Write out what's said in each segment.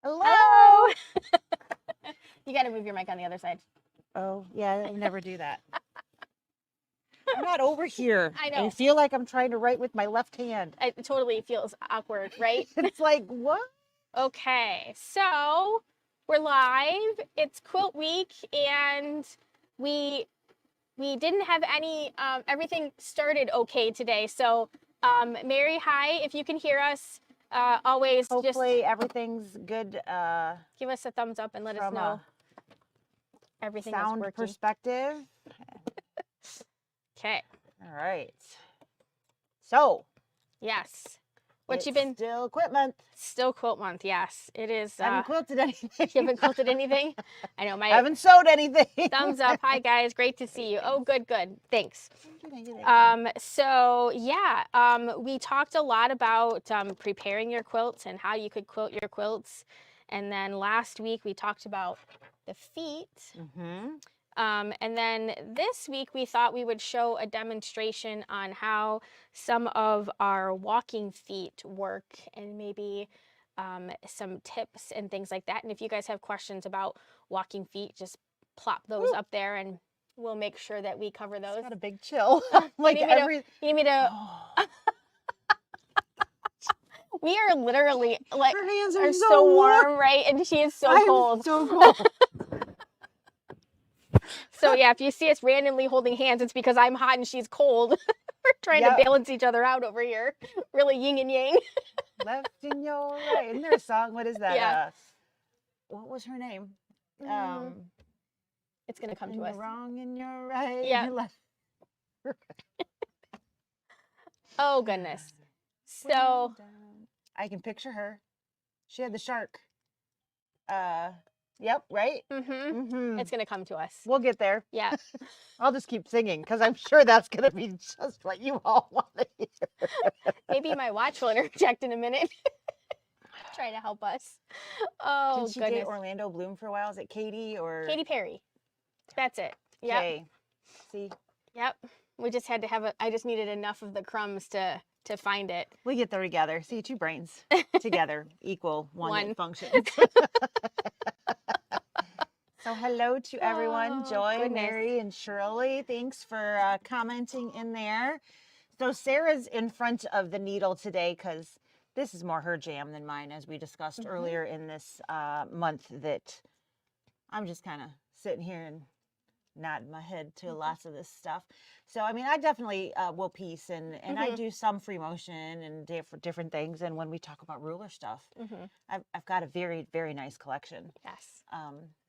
Hello. Hello. You got to move your mic on the other side. Oh, yeah, I never do that. I'm not over here. I know. I feel like I'm trying to write with my left hand. It totally feels awkward, right? It's like, what? Okay, so we're live. It's quilt week, and we didn't have any. Everything started okay today. So, Mary, hi. If you can hear us, always Hopefully everything's good. give us a thumbs up and let us From know a everything is sound working. perspective. Okay. All right. So, Yes. What it's you been? still Quit Month. Still quilt month. Yes, it is. Haven't quilted anything. You haven't quilted anything? I know my Haven't sewed anything. thumbs up. Hi guys, great to see you. Oh, good. Thanks. Thank you. So yeah, we talked a lot about preparing your quilts and how you could quilt your quilts. And then last week we talked about the feet. Mm-hmm. And then this week we thought we would show a demonstration on how some of our walking feet work and maybe some tips and things like that. And if you guys have questions about walking feet, just plop those up there and we'll make sure that we cover those. Got a big chill. Like you need me to Oh. we are literally like Her hands are so warm, right? And she is so cold. So cold. So yeah, if you see us randomly holding hands, it's because I'm hot and she's cold. We're trying to balance each other out over here. Really yin and yang. Left in your right. Isn't there a song? What is that? Yeah. What was her name? It's gonna come to us. Wrong in your right. Yeah. Left. Oh goodness. So I can picture her. She had the shark. Yep, right? It's gonna come to us. We'll get there. Yeah. I'll just keep singing because I'm sure that's gonna be just what you all want to hear. Maybe my watch will interject in a minute. Try to help us. Oh, Did she date Orlando Bloom for a while? Is it Katy or Katy Perry? That's it. Yep. Okay. See? Yep. We just had to have I just needed enough of the crumbs to find it. We get there together. See, two brains together equal one function. So hello to everyone. Joy, Mary, and Shirley. Thanks for commenting in there. So Sarah's in front of the needle today because this is more her jam than mine, as we discussed earlier in this month, that I'm just kind of sitting here and nodding my head to lots of this stuff. So, I mean, I definitely will piece and I do some free motion and different things. And when we talk about ruler stuff, I've got a very, very nice collection. Yes.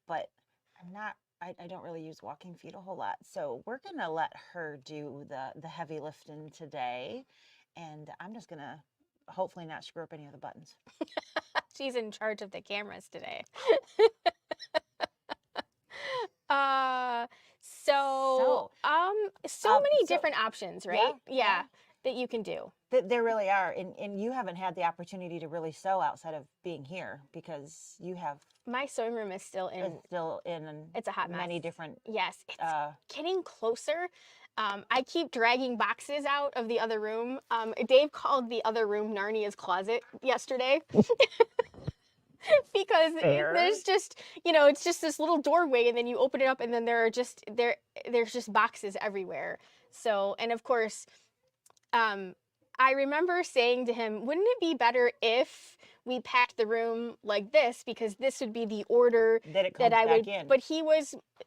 But I don't really use walking feet a whole lot. So we're going to let her do the heavy lifting today. And I'm just going to hopefully not screw up any of the buttons. She's in charge of the cameras today. So many different options, right? Yeah, that you can do. There really are. And you haven't had the opportunity to really sew outside of being here because you have. My sewing room is still in. It's a hot mess. Many different. Yes, it's getting closer. I keep dragging boxes out of the other room. Dave called the other room Narnia's closet yesterday. Because there's just, it's just this little doorway and then you open it up and then there's just boxes everywhere. So, and of course, I remember saying to him, wouldn't it be better if we packed the room like this, because this would be the order that I would, but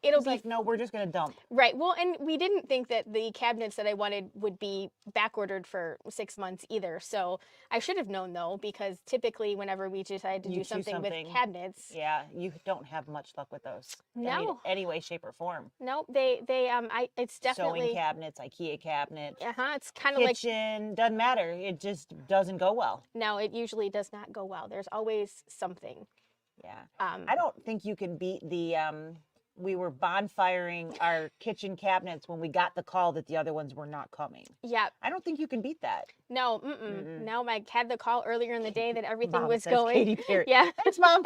it'll be like, no, we're just going to dump. Right. Well, and we didn't think that the cabinets that I wanted would be back ordered for 6 months either. So I should have known though, because typically whenever we decide to do something with cabinets. Yeah. You don't have much luck with those. No. Any way, shape or form. No, it's definitely. Sewing cabinets, IKEA cabinets. It's kind of like. Kitchen, doesn't matter. It just doesn't go well. No, it usually does not go well. There's always something. Yeah. I don't think you can beat the we were bonfiring our kitchen cabinets when we got the call that the other ones were not coming. Yeah. I don't think you can beat that. No, no, I had the call earlier in the day that everything Mom was says going. Katy Perry. Yeah. Thanks, Mom.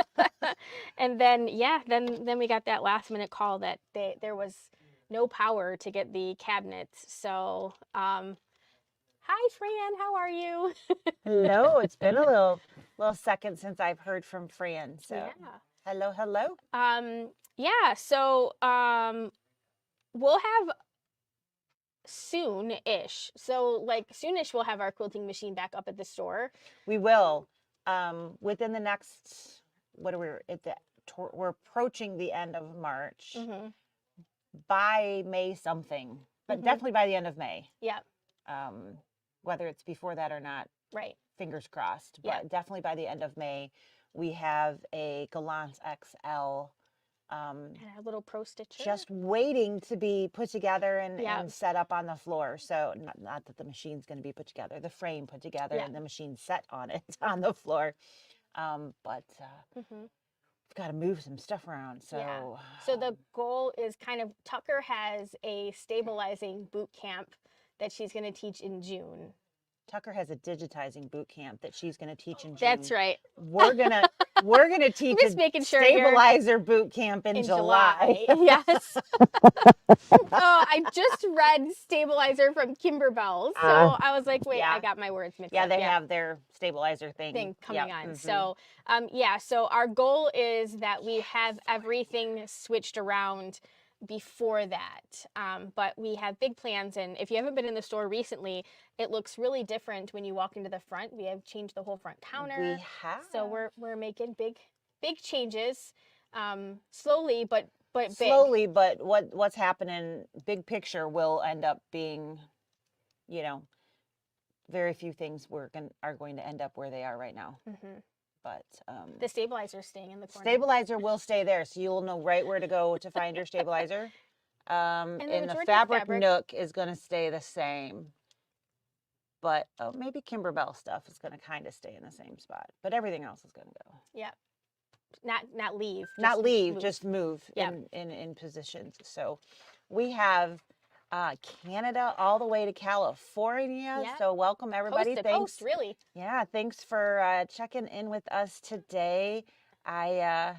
And then then we got that last minute call that there was no power to get the cabinets. So, hi Fran, how are you? Hello, it's been a little little second since I've heard from Fran. So Yeah. hello. Yeah. So we'll have soon-ish. So like soon-ish we'll have our quilting machine back up at the store. We will within the next. What are we at the? We're approaching the end of March. Mm-hmm. By May something, but definitely by the end of May. Yeah. Whether it's before that or not, right. Fingers crossed. But definitely by the end of May, we have a Gallant XL. And a little pro stitcher. Just waiting to be put together and set up on the floor. So not that the machine's going to be put together, the frame put together and the machine set on it on the floor. But we've got to move some stuff around. So the goal is kind of, Tucker has a stabilizing boot camp that she's going to teach in June. Tucker has a digitizing boot camp that she's going to teach in June. That's right. We're gonna teach just making sure stabilizer boot camp in July. Yes. I just read stabilizer from Kimberbell, so I was like, wait, I got my words mixed up. Yeah, they have their stabilizer thing coming on. So so our goal is that we have everything switched around before that, but we have big plans, and if you haven't been in the store recently, it looks really different when you walk into the front. We have changed the whole front counter. We have. So we're making big changes, slowly but big. Slowly, but what's happening big picture will end up being, very few things are going to end up where they are right now. But the stabilizer is staying in the corner. Stabilizer will stay there, so you'll know right where to go to find your stabilizer. And the fabric nook is going to stay the same. But maybe Kimberbell stuff is going to kind of stay in the same spot. But everything else is going to go. Yeah. Not leave. Not leave, just move in positions. So we have Canada all the way to California. Yeah. So welcome everybody. Coast to coast, really. Yeah, thanks for checking in with us today. Yeah,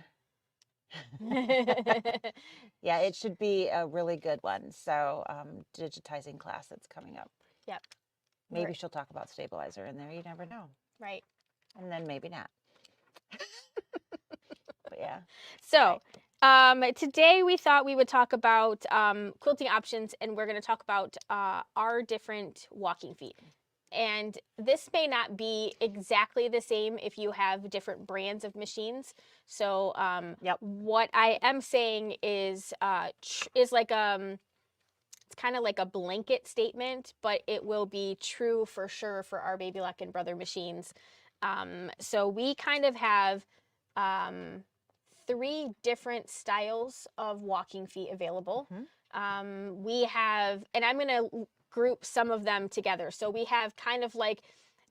it should be a really good one. So digitizing class that's coming up. Yep. Maybe she'll talk about stabilizer in there. You never know. Right. And then maybe not. But yeah. So today we thought we would talk about quilting options, and we're going to talk about our different walking feet. And this may not be exactly the same if you have different brands of machines. So what I am saying is like it's kind of like a blanket statement, but it will be true for sure for our Baby Lock and Brother machines. So we kind of have 3 different styles of walking feet available. We have, and I'm going to group some of them together. So we have kind of like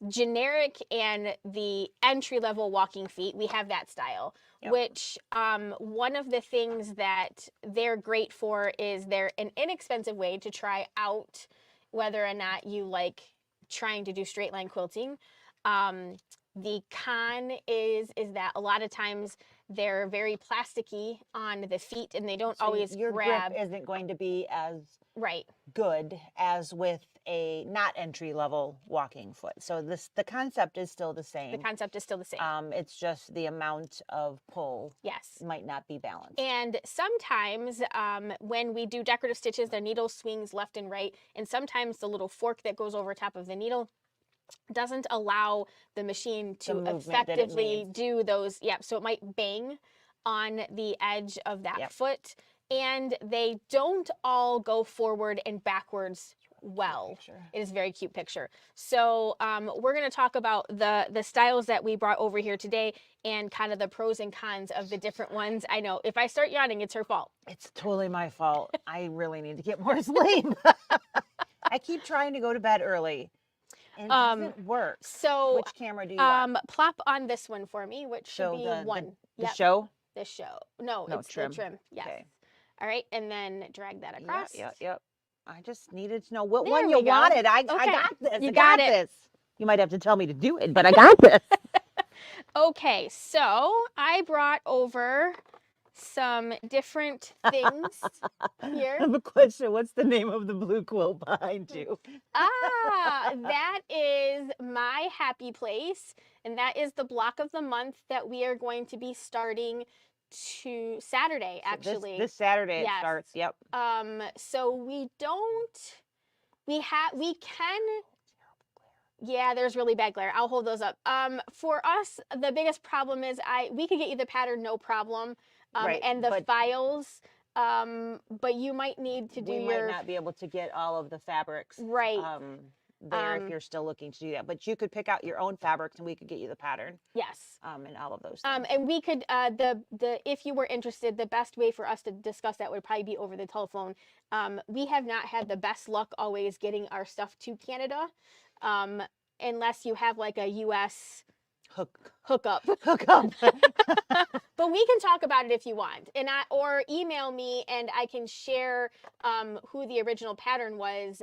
generic and the entry-level walking feet. We have that style, which one of the things that they're great for is they're an inexpensive way to try out whether or not you like trying to do straight line quilting. The con is that a lot of times they're very plasticky on the feet, and they don't always your grab. Grip isn't going to be as right good as with a not entry level walking foot. So the concept is still the same. The concept is still the same. It's just the amount of pull might not be balanced. And sometimes when we do decorative stitches, the needle swings left and right, and sometimes the little fork that goes over top of the needle doesn't allow the machine to effectively do those. So it might bang on the edge of that foot, and they don't all go forward and backwards well. It is a very cute picture. So we're going to talk about the styles that we brought over here today and kind of the pros and cons of the different ones. I know if I start yawning, it's her fault. It's totally my fault. I really need to get more sleep. I keep trying to go to bed early. And it doesn't work. So which camera do you want? Plop on this one for me, which should be one. The show? This show. No, it's trim. The trim. Yes. Okay. All right, and then drag that across. Yep. I just needed to know what one you wanted. I got this. You got it. This. You might have to tell me to do it, but I got this. Okay, so I brought over some different things I here. have a question. What's the name of the blue quilt behind you? That is my happy place, and that is the block of the month that we are going to be starting to Saturday, So actually. this Saturday it Yes. starts. Yep. So we can. Yeah, there's really bad glare. I'll hold those up. For us, the biggest problem is we could get you the pattern, no problem. Right, And the but files. But you might need to do we might not be able to get all of the fabrics right. there if you're still looking to do that. But you could pick out your own fabrics and we could get you the pattern. Yes. And all of those things. And we could if you were interested, the best way for us to discuss that would probably be over the telephone. We have not had the best luck always getting our stuff to Canada, unless you have like a U.S. hookup. But we can talk about it if you want, or email me and I can share who the original pattern was.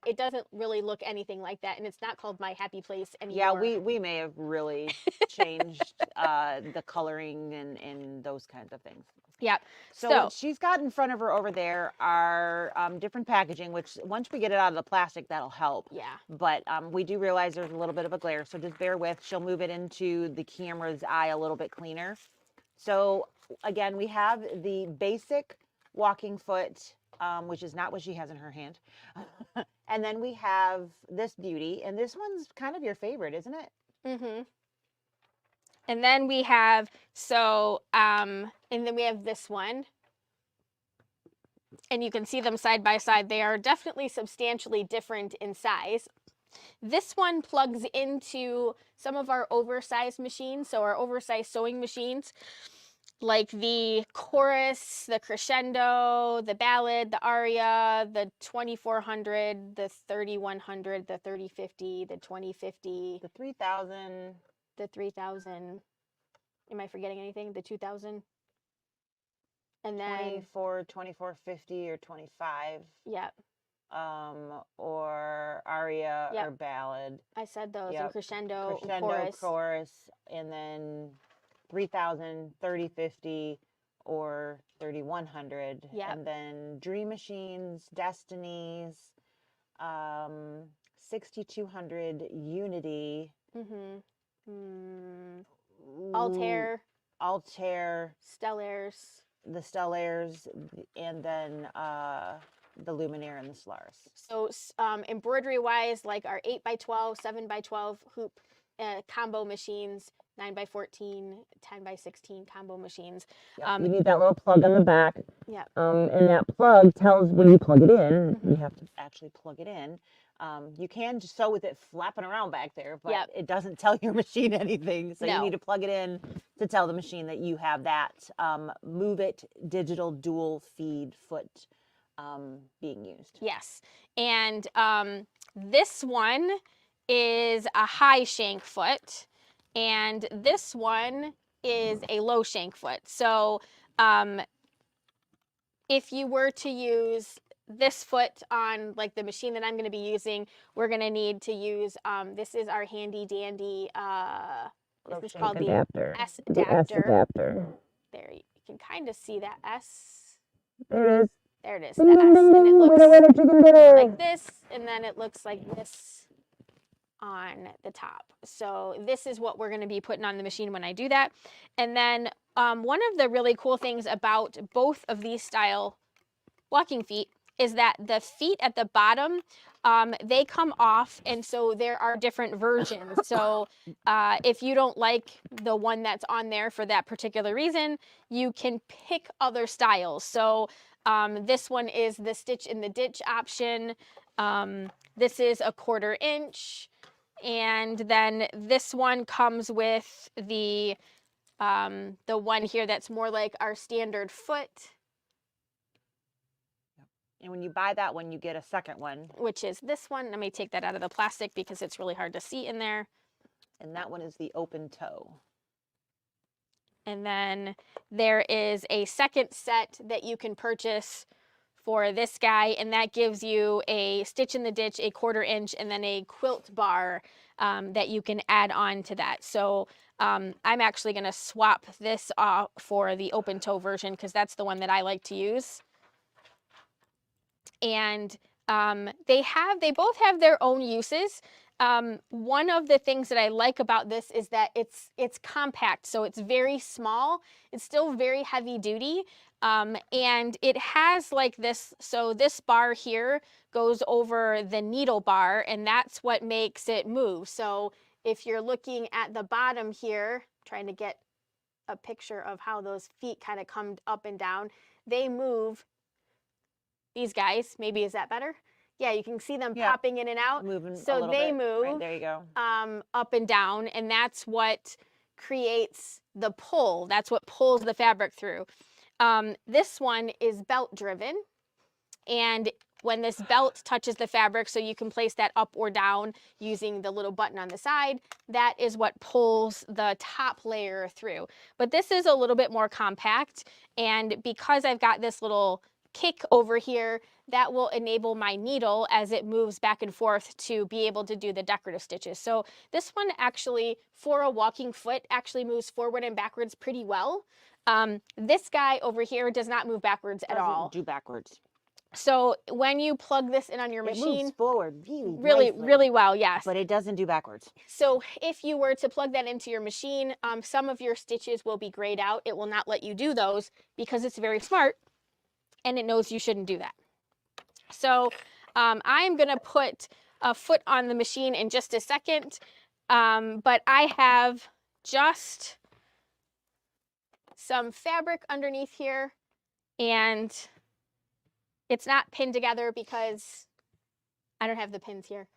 It doesn't really look anything like that, and it's not called My Happy Place anymore. Yeah, we may have really changed the coloring and those kinds of things. Yep. So what she's got in front of her over there are different packaging, which once we get it out of the plastic, that'll help. Yeah. But we do realize there's a little bit of a glare, so just bear with. She'll move it into the camera's eye a little bit cleaner. So again, we have the basic walking foot, which is not what she has in her hand. And then we have this beauty, and this one's kind of your favorite, isn't it? Mm-hmm. And then we have, and then we have this one. And you can see them side by side. They are definitely substantially different in size. This one plugs into some of our oversized machines, so our oversized sewing machines, like the chorus, the crescendo, the ballad, the aria, the 2400, the 3100, the 3050, the 2050, the 3000. The 3000. Am I forgetting anything? The 2000. And then 2450 or 25. Yep. Or aria or ballad. I said those. Yep. And crescendo, chorus, and then 3000, 3050, or 3100. Yep. And then dream machines, destinies, 6200 unity. Altair, Stellaires, the Stellaires, and then the Luminaire and the Solaris. So embroidery wise, like our 8x12, 7x12 hoop combo machines, 9x14, 10x16 combo machines. Yep. You need that little plug on the back. Yeah. And that plug tells when you plug it in, you have to actually plug it in. You can just sew with it flapping around back there, but it doesn't tell your machine anything. So you need to plug it in to tell the machine that you have that Move It digital dual feed foot being used. Yes. And this one is a high shank foot, and this one is a low shank foot. So if you were to use this foot on like the machine that I'm going to be using, we're going to need to use, this is our handy dandy, this is called adapter. The S adapter. The S adapter. There, you can kind of see that S. There it is. There it is, the S, and it looks like this, and then it looks like this on the top. So this is what we're going to be putting on the machine when I do that. And then one of the really cool things about both of these style walking feet is that the feet at the bottom, they come off, and so there are different versions. So if you don't like the one that's on there for that particular reason, you can pick other styles. So this one is the stitch in the ditch option. This is a 1/4 inch. And then this one comes with the one here that's more like our standard foot. And when you buy that one, you get a second one. Which is this one. Let me take that out of the plastic because it's really hard to see in there. And that one is the open toe. And then there is a second set that you can purchase for this guy, and that gives you a stitch in the ditch, a 1/4 inch, and then a quilt bar that you can add on to that. So I'm actually going to swap this off for the open toe version because that's the one that I like to use. And they both have their own uses. One of the things that I like about this is that it's compact, so it's very small. It's still very heavy duty, and it has like this. So this bar here goes over the needle bar, and that's what makes it move. So if you're looking at the bottom here, trying to get a picture of how those feet kind of come up and down, they move. These guys, maybe, is that better? Yeah, you can see them popping in and out. Moving so they bit. move Right, there you go. Up and down, and that's what creates the pull. That's what pulls the fabric through. This one is belt driven, and when this belt touches the fabric, so you can place that up or down using the little button on the side, that is what pulls the top layer through. But this is a little bit more compact, and because I've got this little kick over here, that will enable my needle as it moves back and forth to be able to do the decorative stitches. So this one actually, for a walking foot, actually moves forward and backwards pretty well. This guy over here does not move backwards at all. Do backwards. So when you plug this in on your machine, it moves forward really well, yes. But it doesn't do backwards. So if you were to plug that into your machine, some of your stitches will be grayed out. It will not let you do those because it's very smart and it knows you shouldn't do that. So I'm going to put a foot on the machine in just a second, but I have just some fabric underneath here, and it's not pinned together because I don't have the pins here.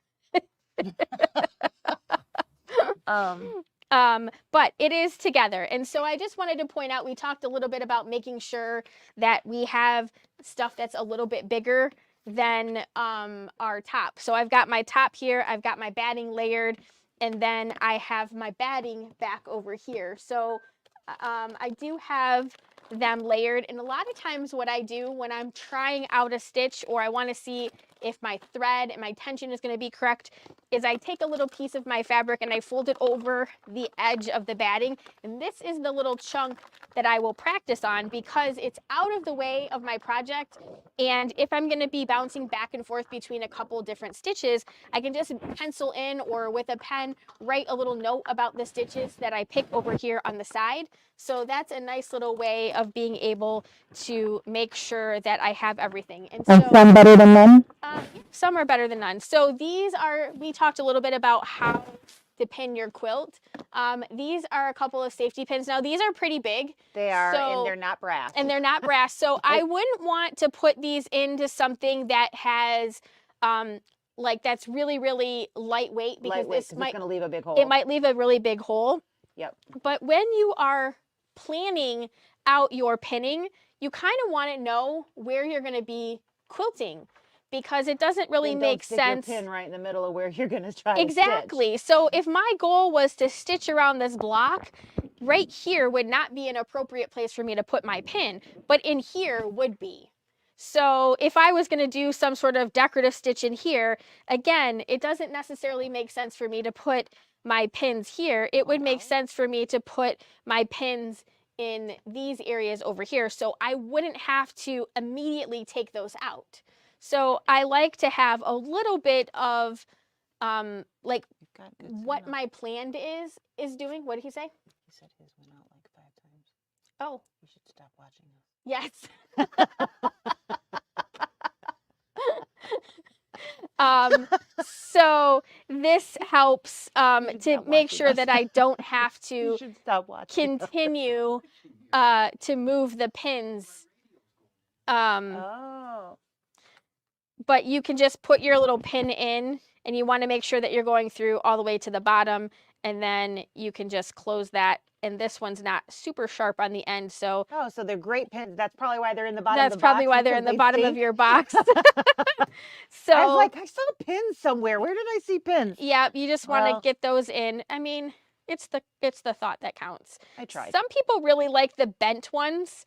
But it is together. And so I just wanted to point out, we talked a little bit about making sure that we have stuff that's a little bit bigger than our top. So I've got my top here, I've got my batting layered, and then I have my batting back over here. So I do have them layered, and a lot of times what I do when I'm trying out a stitch or I want to see if my thread and my tension is going to be correct is I take a little piece of my fabric and I fold it over the edge of the batting, and this is the little chunk that I will practice on because it's out of the way of my project, and if I'm going to be bouncing back and forth between a couple different stitches, I can just pencil in or with a pen write a little note about the stitches that I pick over here on the side. So that's a nice little way of being able to make sure that I have everything. And so, some better than none? Some are better than none. So these are, we talked a little bit about how to pin your quilt. These are a couple of safety pins. Now these are pretty big. They are, and they're not brass. And they're not brass. So I wouldn't want to put these into something that has, like that's really, really lightweight because this might, it's going to leave a big hole. It might leave a really big hole. Yep. But when you are planning out your pinning, you kind of want to know where you're going to be quilting because it doesn't really make sense. Your pin right in the middle of where you're going to try Exactly. to stitch. So if my goal was to stitch around this block, right here would not be an appropriate place for me to put my pin, but in here would be. So if I was going to do some sort of decorative stitch in here, again, it doesn't necessarily make sense for me to put my pins here. It would make sense for me to put my pins in these areas over here, so I wouldn't have to immediately take those out. So I like to have a little bit of like what my plan is doing. What did he say? He said his went out like 5 times. Oh. You should stop watching this. Yes. So this helps to make sure that I don't have to continue to move the pins. But you can just put your little pin in, and you want to make sure that you're going through all the way to the bottom, and then you can just close that. And this one's not super sharp on the end, so. Oh, so they're great pins. That's probably why they're in the bottom of the box. That's probably why they're in the bottom of your box. So I was like, I saw pins somewhere. Where did I see pins? Yeah, you just want to get those in. I mean, it's the thought that counts. I tried. Some people really like the bent ones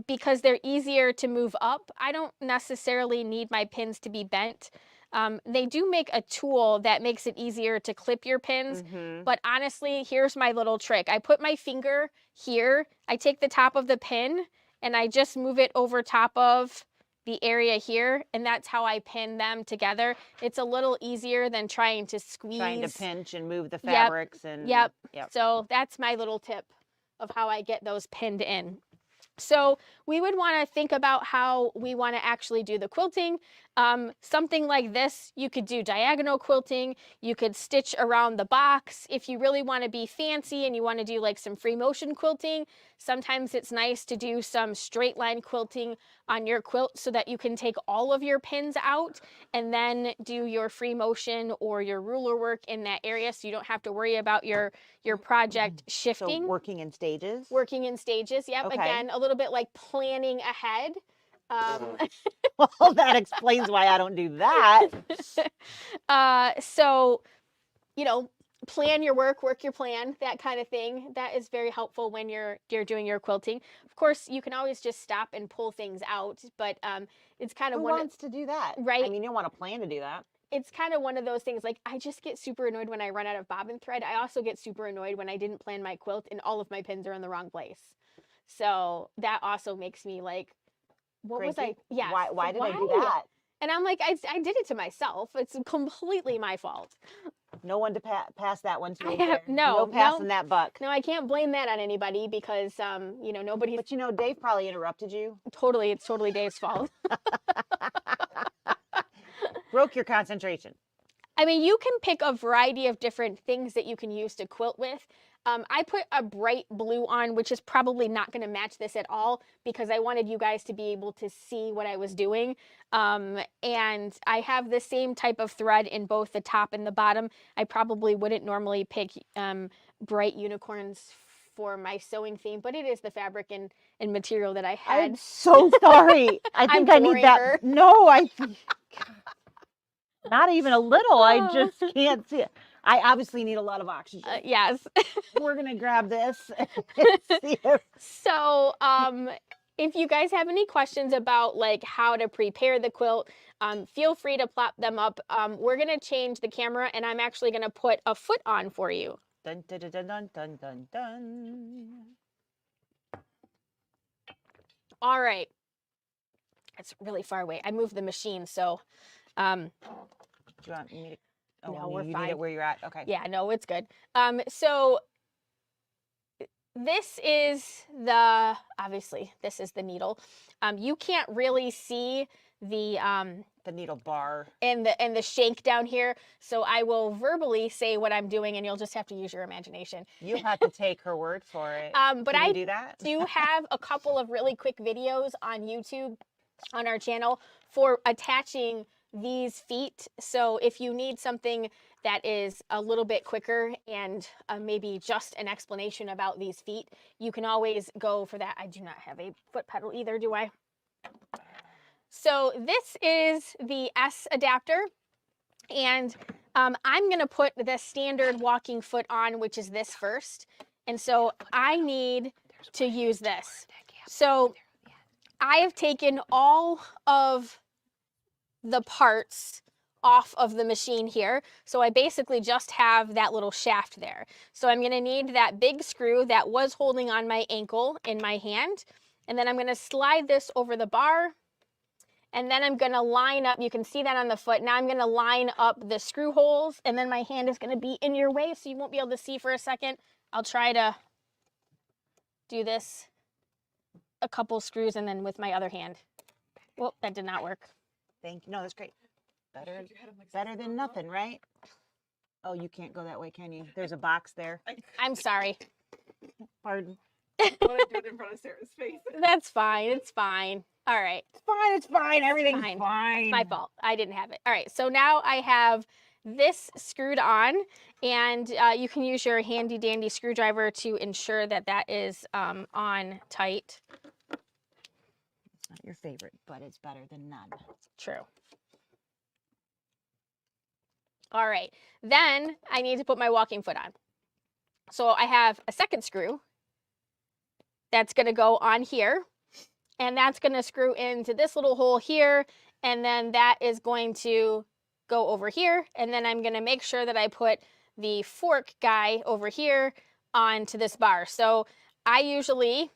because they're easier to move up. I don't necessarily need my pins to be bent. They do make a tool that makes it easier to clip your pins, but honestly, here's my little trick. I put my finger here, I take the top of the pin, and I just move it over top of the area here, and that's how I pin them together. It's a little easier than trying to squeeze. Trying to pinch and move the fabrics. Yep. So that's my little tip of how I get those pinned in. So we would want to think about how we want to actually do the quilting. Something like this, you could do diagonal quilting. You could stitch around the box. If you really want to be fancy and you want to do like some free motion quilting, sometimes it's nice to do some straight line quilting on your quilt so that you can take all of your pins out and then do your free motion or your ruler work in that area, so you don't have to worry about your project shifting. So working in stages? Working in stages, yep. Okay. Again, a little bit like planning ahead. Well, that explains why I don't do that. So, you know, plan your work your plan, that kind of thing. That is very helpful when you're doing your quilting. Of course, you can always just stop and pull things out, but it's kind of Who wants to do that? Right. I mean, you don't want to plan to do that. It's kind of one of those things, like I just get super annoyed when I run out of bobbin thread. I also get super annoyed when I didn't plan my quilt and all of my pins are in the wrong place. So that also makes me like, what Cranky? was I? Yeah. Why did I do that? And I'm like, I did it to myself. It's completely my fault. No one to pass that one to. No passing that buck. No, I can't blame that on anybody because, you know, nobody. But you know, Dave probably interrupted you. Totally. It's totally Dave's fault. Broke your concentration. I mean, you can pick a variety of different things that you can use to quilt with. I put a bright blue on, which is probably not going to match this at all because I wanted you guys to be able to see what I was doing. And I have the same type of thread in both the top and the bottom. I probably wouldn't normally pick bright unicorns for my sewing theme, but it is the fabric and material that I had. I'm so sorry. I think I need that. Her. No, not even a little. I just can't see it. I obviously need a lot of oxygen. Yes. We're going to grab this. So, if you guys have any questions about like how to prepare the quilt, feel free to plop them up. We're going to change the camera and I'm actually going to put a foot on for you. Dun, dun, dun, dun, dun, dun, dun. All right. It's really far away. I moved the machine, so. Do you want me to? Oh, no, we're you fine. Need it where you're at. Okay. Yeah, no, it's good. So this is obviously this is the needle. You can't really see the needle bar and the shank down here. So I will verbally say what I'm doing, and you'll just have to use your imagination. You have to take her word for it. But I do that. do have a couple of really quick videos on YouTube on our channel for attaching these feet. So if you need something that is a little bit quicker and maybe just an explanation about these feet, you can always go for that. I do not have a foot pedal either, do I? So this is the S adapter, and I'm going to put the standard walking foot on, which is this first. And so I need to use this. So I have taken all of the parts off of the machine here. So I basically just have that little shaft there. So I'm going to need that big screw that was holding on my ankle in my hand. And then I'm going to slide this over the bar. And then I'm going to line up, you can see that on the foot. Now I'm going to line up the screw holes, and then my hand is going to be in your way, so you won't be able to see for a second. I'll try to do this a couple screws and then with my other hand. Well, that did not work. Thank you. No, that's great. Better than nothing, right? Oh, you can't go that way, can you? There's a box there. I'm sorry. Pardon. I want to do it in front of Sarah's face. That's fine. It's fine. All right. It's fine. It's fine. Everything's fine. It's my fault. I didn't have it. All right. So now I have this screwed on, and you can use your handy dandy screwdriver to ensure that that is on tight. It's not your favorite, but it's better than none. True. All right. Then I need to put my walking foot on. So I have a second screw that's going to go on here, and that's going to screw into this little hole here, and then that is going to go over here, and then I'm gonna make sure that I put the fork guy over here onto this bar. So I usually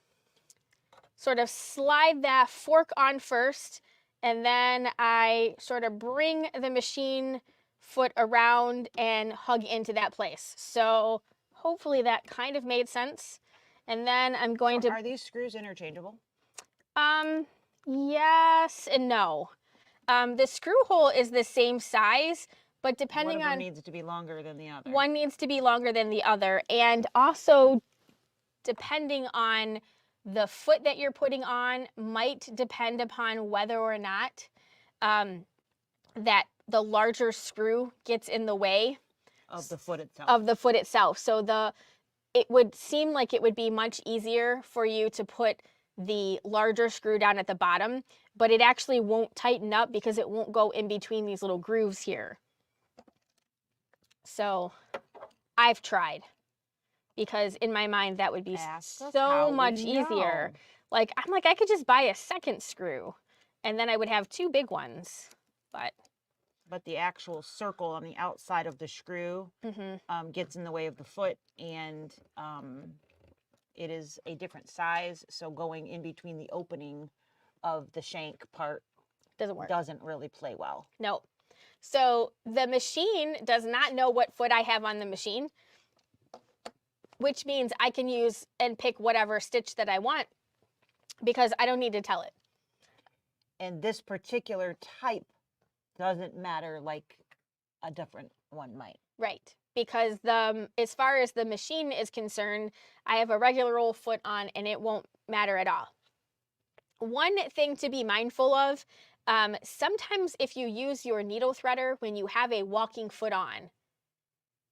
sort of slide that fork on first, and then I sort of bring the machine foot around and hug into that place. So hopefully that kind of made sense. And then I'm going to, Are these screws interchangeable? yes and no. The screw hole is the same size, but depending One of them on, needs to be longer than the other. one needs to be longer than the other. And also, depending on the foot that you're putting on, might depend upon whether or not that the larger screw gets in the way Of the foot itself. of the foot itself. So it would seem like it would be much easier for you to put the larger screw down at the bottom, but it actually won't tighten up because it won't go in between these little grooves here. So I've tried, because in my mind that would be Ask us so how we much easier. know. Like, I'm like, I could just buy a second screw and then I would have two big ones. But the actual circle on the outside of the screw gets in the way of the foot, and it is a different size. So going in between the opening of the shank part doesn't work. doesn't really play well. No. So the machine does not know what foot I have on the machine, which means I can use and pick whatever stitch that I want because I don't need to tell it. And this particular type doesn't matter like a different one might. Right. Because as far as the machine is concerned, I have a regular old foot on and it won't matter at all. One thing to be mindful of, sometimes if you use your needle threader when you have a walking foot on,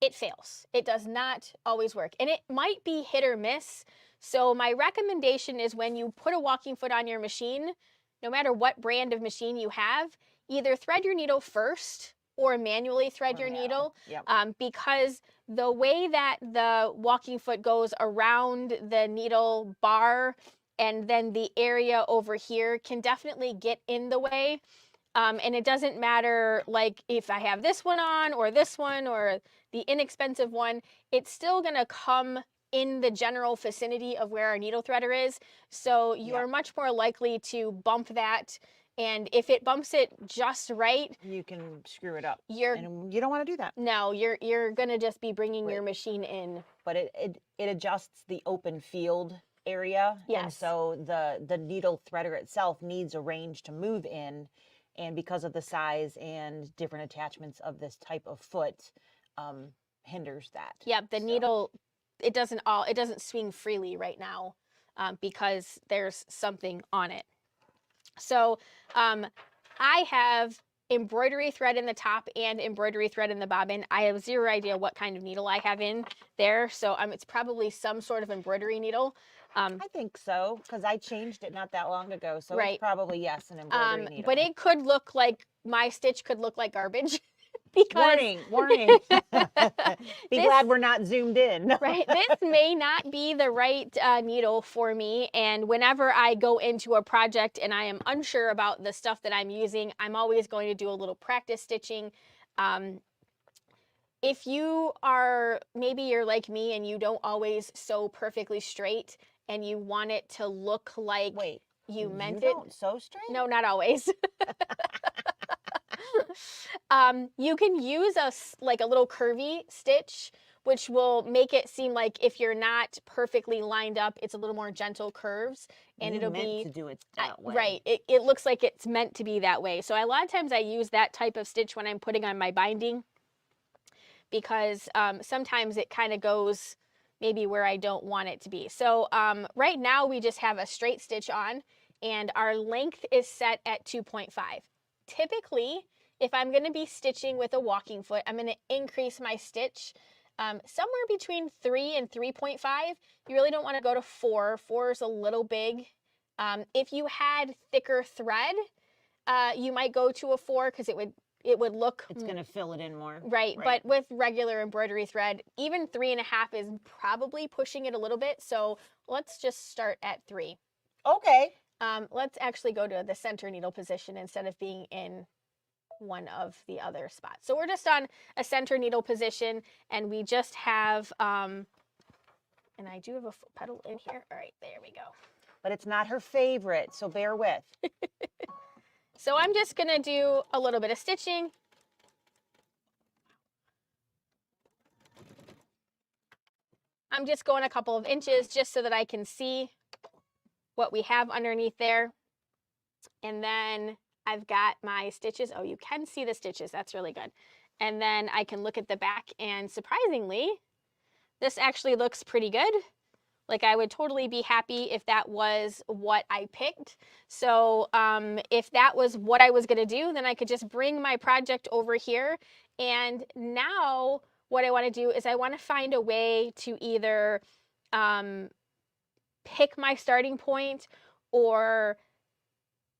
it fails. It does not always work. And it might be hit or miss. So my recommendation is when you put a walking foot on your machine, no matter what brand of machine you have, either thread your needle first or manually thread your needle. Yep. Because the way that the walking foot goes around the needle bar and then the area over here can definitely get in the way. And it doesn't matter like if I have this one on or this one or the inexpensive one, it's still gonna come in the general vicinity of where our needle threader is. So you're much more likely to bump that. And if it bumps it just right, you can screw it up. And you don't want to do that. No, you're gonna just be bringing your machine in. But it adjusts the open field area. Yes. And so the needle threader itself needs a range to move in. And because of the size and different attachments of this type of foot, hinders that. Yep, the needle, it doesn't swing freely right now because there's something on it. So I have embroidery thread in the top and embroidery thread in the bobbin. I have zero idea what kind of needle I have in there. So it's probably some sort of embroidery needle. I think so, because I changed it not that long ago. So it's probably, yes, an embroidery needle. But it could look like, my stitch could look like garbage. Because warning. Be glad we're not zoomed in. Right. This may not be the right needle for me. And whenever I go into a project and I am unsure about the stuff that I'm using, I'm always going to do a little practice stitching. If maybe you're like me and you don't always sew perfectly straight and you want it to look like you meant it. You don't sew straight? No, not always. You can use a little curvy stitch, which will make it seem like if you're not perfectly lined up, it's a little more gentle curves, and it'll be to do it that way. Right. It looks like it's meant to be that way. So a lot of times I use that type of stitch when I'm putting on my binding, because sometimes it kind of goes maybe where I don't want it to be. So right now we just have a straight stitch on, and our length is set at 2.5. Typically, if I'm going to be stitching with a walking foot, I'm going to increase my stitch somewhere between 3 and 3.5. You really don't want to go to 4. 4 is a little big. If you had thicker thread, you might go to a 4 because it would look... It's going to fill it in more. Right, but with regular embroidery thread, even 3.5 is probably pushing it a little bit. So let's just start at 3. Okay. Let's actually go to the center needle position instead of being in one of the other spots. So we're just on a center needle position, and we just have, and I do have a foot pedal in here. All right, there we go. But it's not her favorite, so bear with. So I'm just gonna do a little bit of stitching. I'm just going a couple of inches just so that I can see what we have underneath there. And then I've got my stitches. Oh, you can see the stitches. That's really good. And then I can look at the back, and surprisingly, this actually looks pretty good. Like, I would totally be happy if that was what I picked. So if that was what I was gonna do, then I could just bring my project over here. And now what I wanna do is I wanna find a way to either pick my starting point or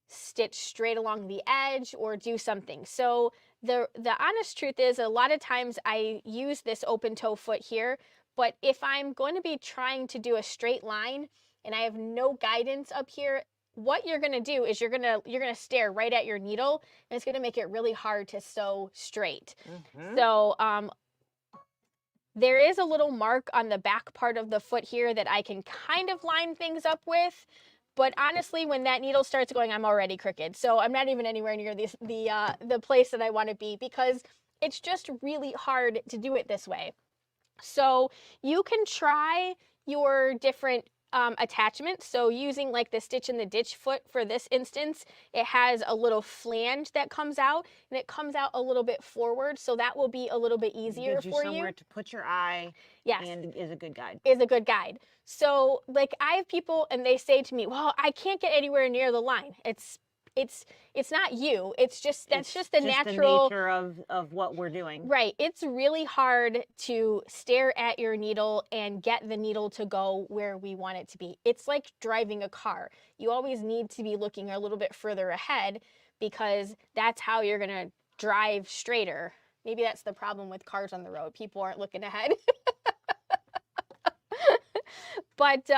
stitch straight along the edge or do something. So the honest truth is, a lot of times I use this open toe foot here, but if I'm going to be trying to do a straight line and I have no guidance up here, what you're going to do is you're going to stare right at your needle, and it's going to make it really hard to sew straight. So there is a little mark on the back part of the foot here that I can kind of line things up with. But honestly, when that needle starts going, I'm already crooked. So I'm not even anywhere near the place that I want to be, because it's just really hard to do it this way. So you can try your different attachments. So using like the stitch in the ditch foot for this instance, it has a little flange that comes out, and it comes out a little bit forward. So that will be a little bit easier Gives you for somewhere you. to put your eye. Yes. And is a good guide. Is a good guide. So like, I have people and they say to me, well, I can't get anywhere near the line. It's not you. It's just, that's just the natural nature of what we're doing. Right. It's really hard to stare at your needle and get the needle to go where we want it to be. It's like driving a car. You always need to be looking a little bit further ahead, because that's how you're going to drive straighter. Maybe that's the problem with cars on the road. People aren't looking ahead. But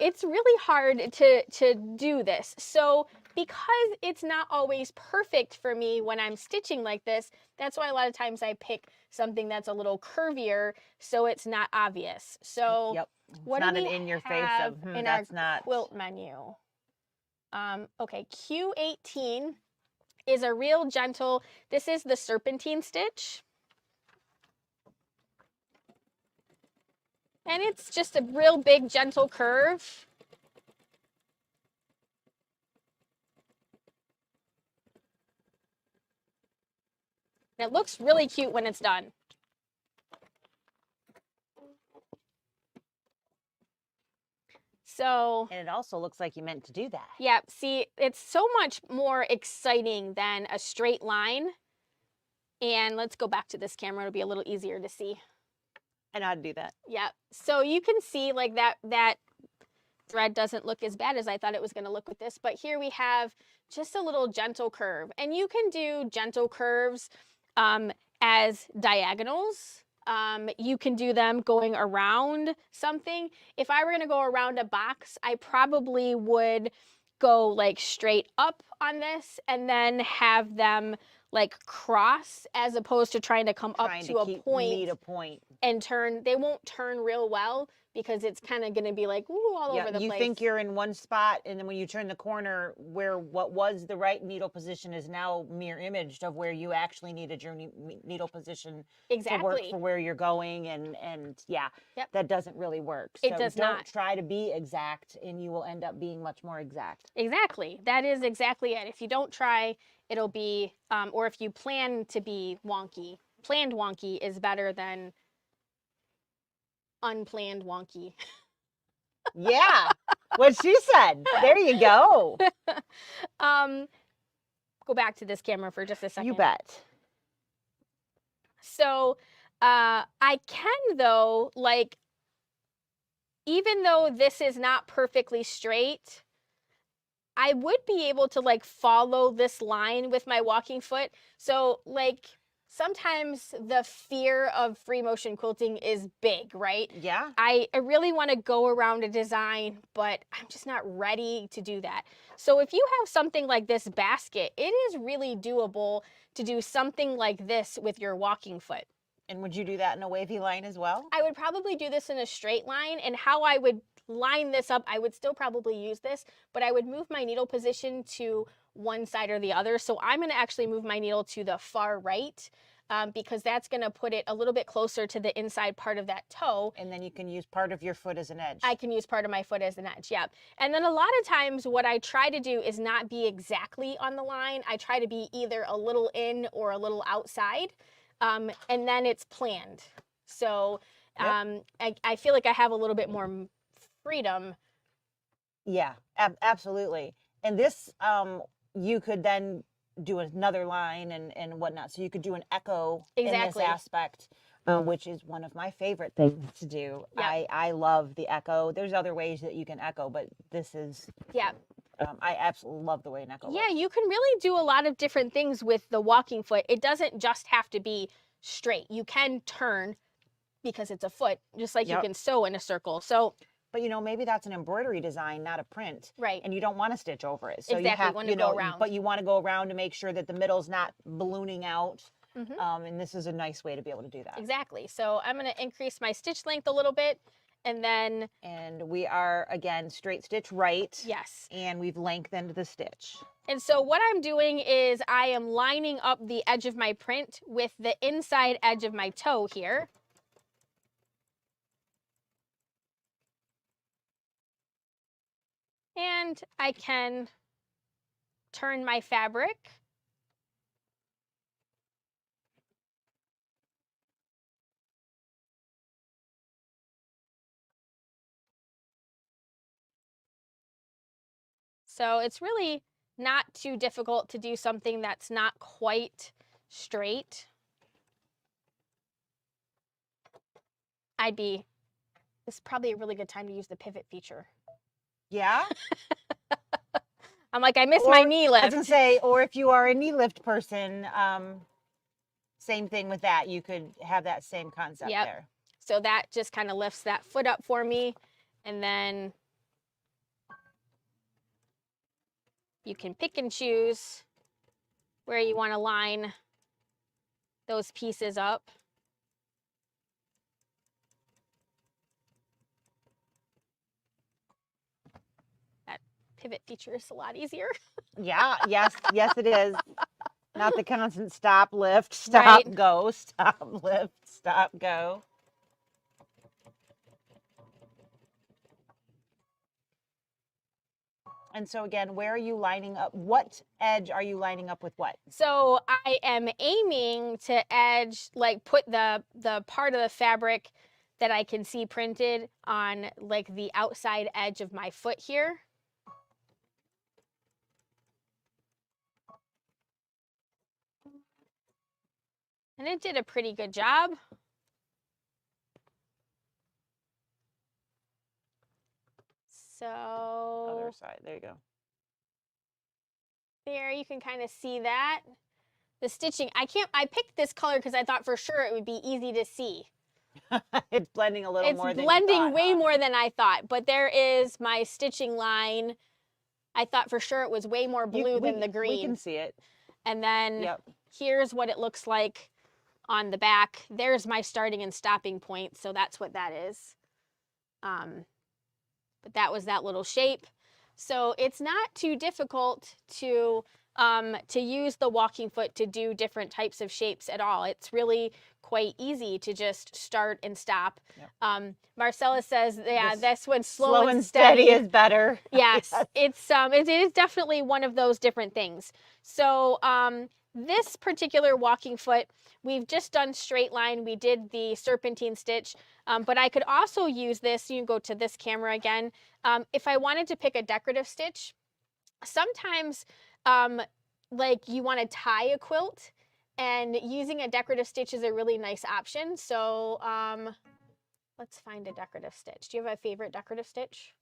it's really hard to do this. So because it's not always perfect for me when I'm stitching like this, that's why a lot of times I pick something that's a little curvier so it's not obvious. So Yep. what not do we an in your face have of in that's our not quilt menu? Okay, Q18 is a real gentle, this is the serpentine stitch. And it's just a real big, gentle curve. And it looks really cute when it's done. So, and it also looks like you meant to do that. Yeah, see, it's so much more exciting than a straight line. And let's go back to this camera. It'll be a little easier to see. I know how to do that. Yeah, so you can see like that thread doesn't look as bad as I thought it was going to look with this, but here we have just a little gentle curve, and you can do gentle curves as diagonals. You can do them going around something. If I were going to go around a box, I probably would go like straight up on this and then have them like cross, as opposed to trying to come up to a point, meet a point and turn. They won't turn real well, because it's kind of going to be like, ooh, all over the place. You think you're in one spot, and then when you turn the corner, where what was the right needle position is now mirror imaged of where you actually needed your needle position to work for where you're going, and yeah, that doesn't really work. So it does not. Don't try to be exact, and you will end up being much more exact. Exactly. That is exactly it. If you don't try, it'll be, or if you plan to be wonky, planned wonky is better than unplanned wonky. Yeah, what she said. There you go. Go back to this camera for just a second. You bet. So I can, though, like, even though this is not perfectly straight, I would be able to like follow this line with my walking foot. So like, sometimes the fear of free motion quilting is big, right? Yeah. I really want to go around a design, but I'm just not ready to do that. So if you have something like this basket, it is really doable to do something like this with your walking foot. And would you do that in a wavy line as well? I would probably do this in a straight line, and how I would line this up, I would still probably use this, but I would move my needle position to one side or the other. So I'm going to actually move my needle to the far right because that's going to put it a little bit closer to the inside part of that toe. And then you can use part of your foot as an edge. I can use part of my foot as an edge, yeah. And then a lot of times what I try to do is not be exactly on the line. I try to be either a little in or a little outside, and then it's planned. So I feel like I have a little bit more freedom. Yeah, absolutely. And this, you could then do another line and whatnot. So you could do an echo Exactly. in this aspect, which is one of my favorite things to do. Yep. I love the echo. There's other ways that you can echo, but this is, Yeah. I absolutely love the way an echo Yeah, looks. you can really do a lot of different things with the walking foot. It doesn't just have to be straight. You can turn because it's a foot, just like you Yep. can sew in a circle. So But you know, maybe that's an embroidery design, not a print. Right. And you don't want to stitch over it. So Exactly, you have, want to you go know, around. but you want to go around to make sure that the middle's not ballooning out. Mhm. And this is a nice way to be able to do that. Exactly. So I'm going to increase my stitch length a little bit, and then And we are, again, straight stitch right. yes. And we've lengthened the stitch. And so what I'm doing is I am lining up the edge of my print with the inside edge of my toe here. And I can turn my fabric. So it's really not too difficult to do something that's not quite straight. This is probably a really good time to use the pivot feature. Yeah. I'm like, I missed my knee lift. I was going to say, or if you are a knee lift person, same thing with that. You could have that same concept there. So that just kind of lifts that foot up for me. And then you can pick and choose where you want to line those pieces up. That pivot feature is a lot easier. Yeah, yes, it is. Not the constant stop, lift, stop, Right. go, stop, lift, stop, go. And so again, where are you lining up? What edge are you lining up with what? So I am aiming to edge, like put the part of the fabric that I can see printed on like the outside edge of my foot here. And it did a pretty good job. So Other side, there you go. There, you can kind of see that. The stitching, I picked this color because I thought for sure it would be easy to see. It's blending a little more than you It's blending thought, way huh? more than I thought, but there is my stitching line. I thought for sure it was way more blue than the green. We can see it. And then Yep. here's what it looks like on the back. There's my starting and stopping point, so that's what that is. But that was that little shape. So it's not too difficult to use the walking foot to do different types of shapes at all. It's really quite easy to just start and stop. Yep. Marcella says, yeah, this one's slow and steady is better. Yes, it is definitely one of those different things. So this particular walking foot, we've just done straight line. We did the serpentine stitch, but I could also use this. You can go to this camera again. If I wanted to pick a decorative stitch, sometimes like you want to tie a quilt, and using a decorative stitch is a really nice option. So let's find a decorative stitch. Do you have a favorite decorative stitch?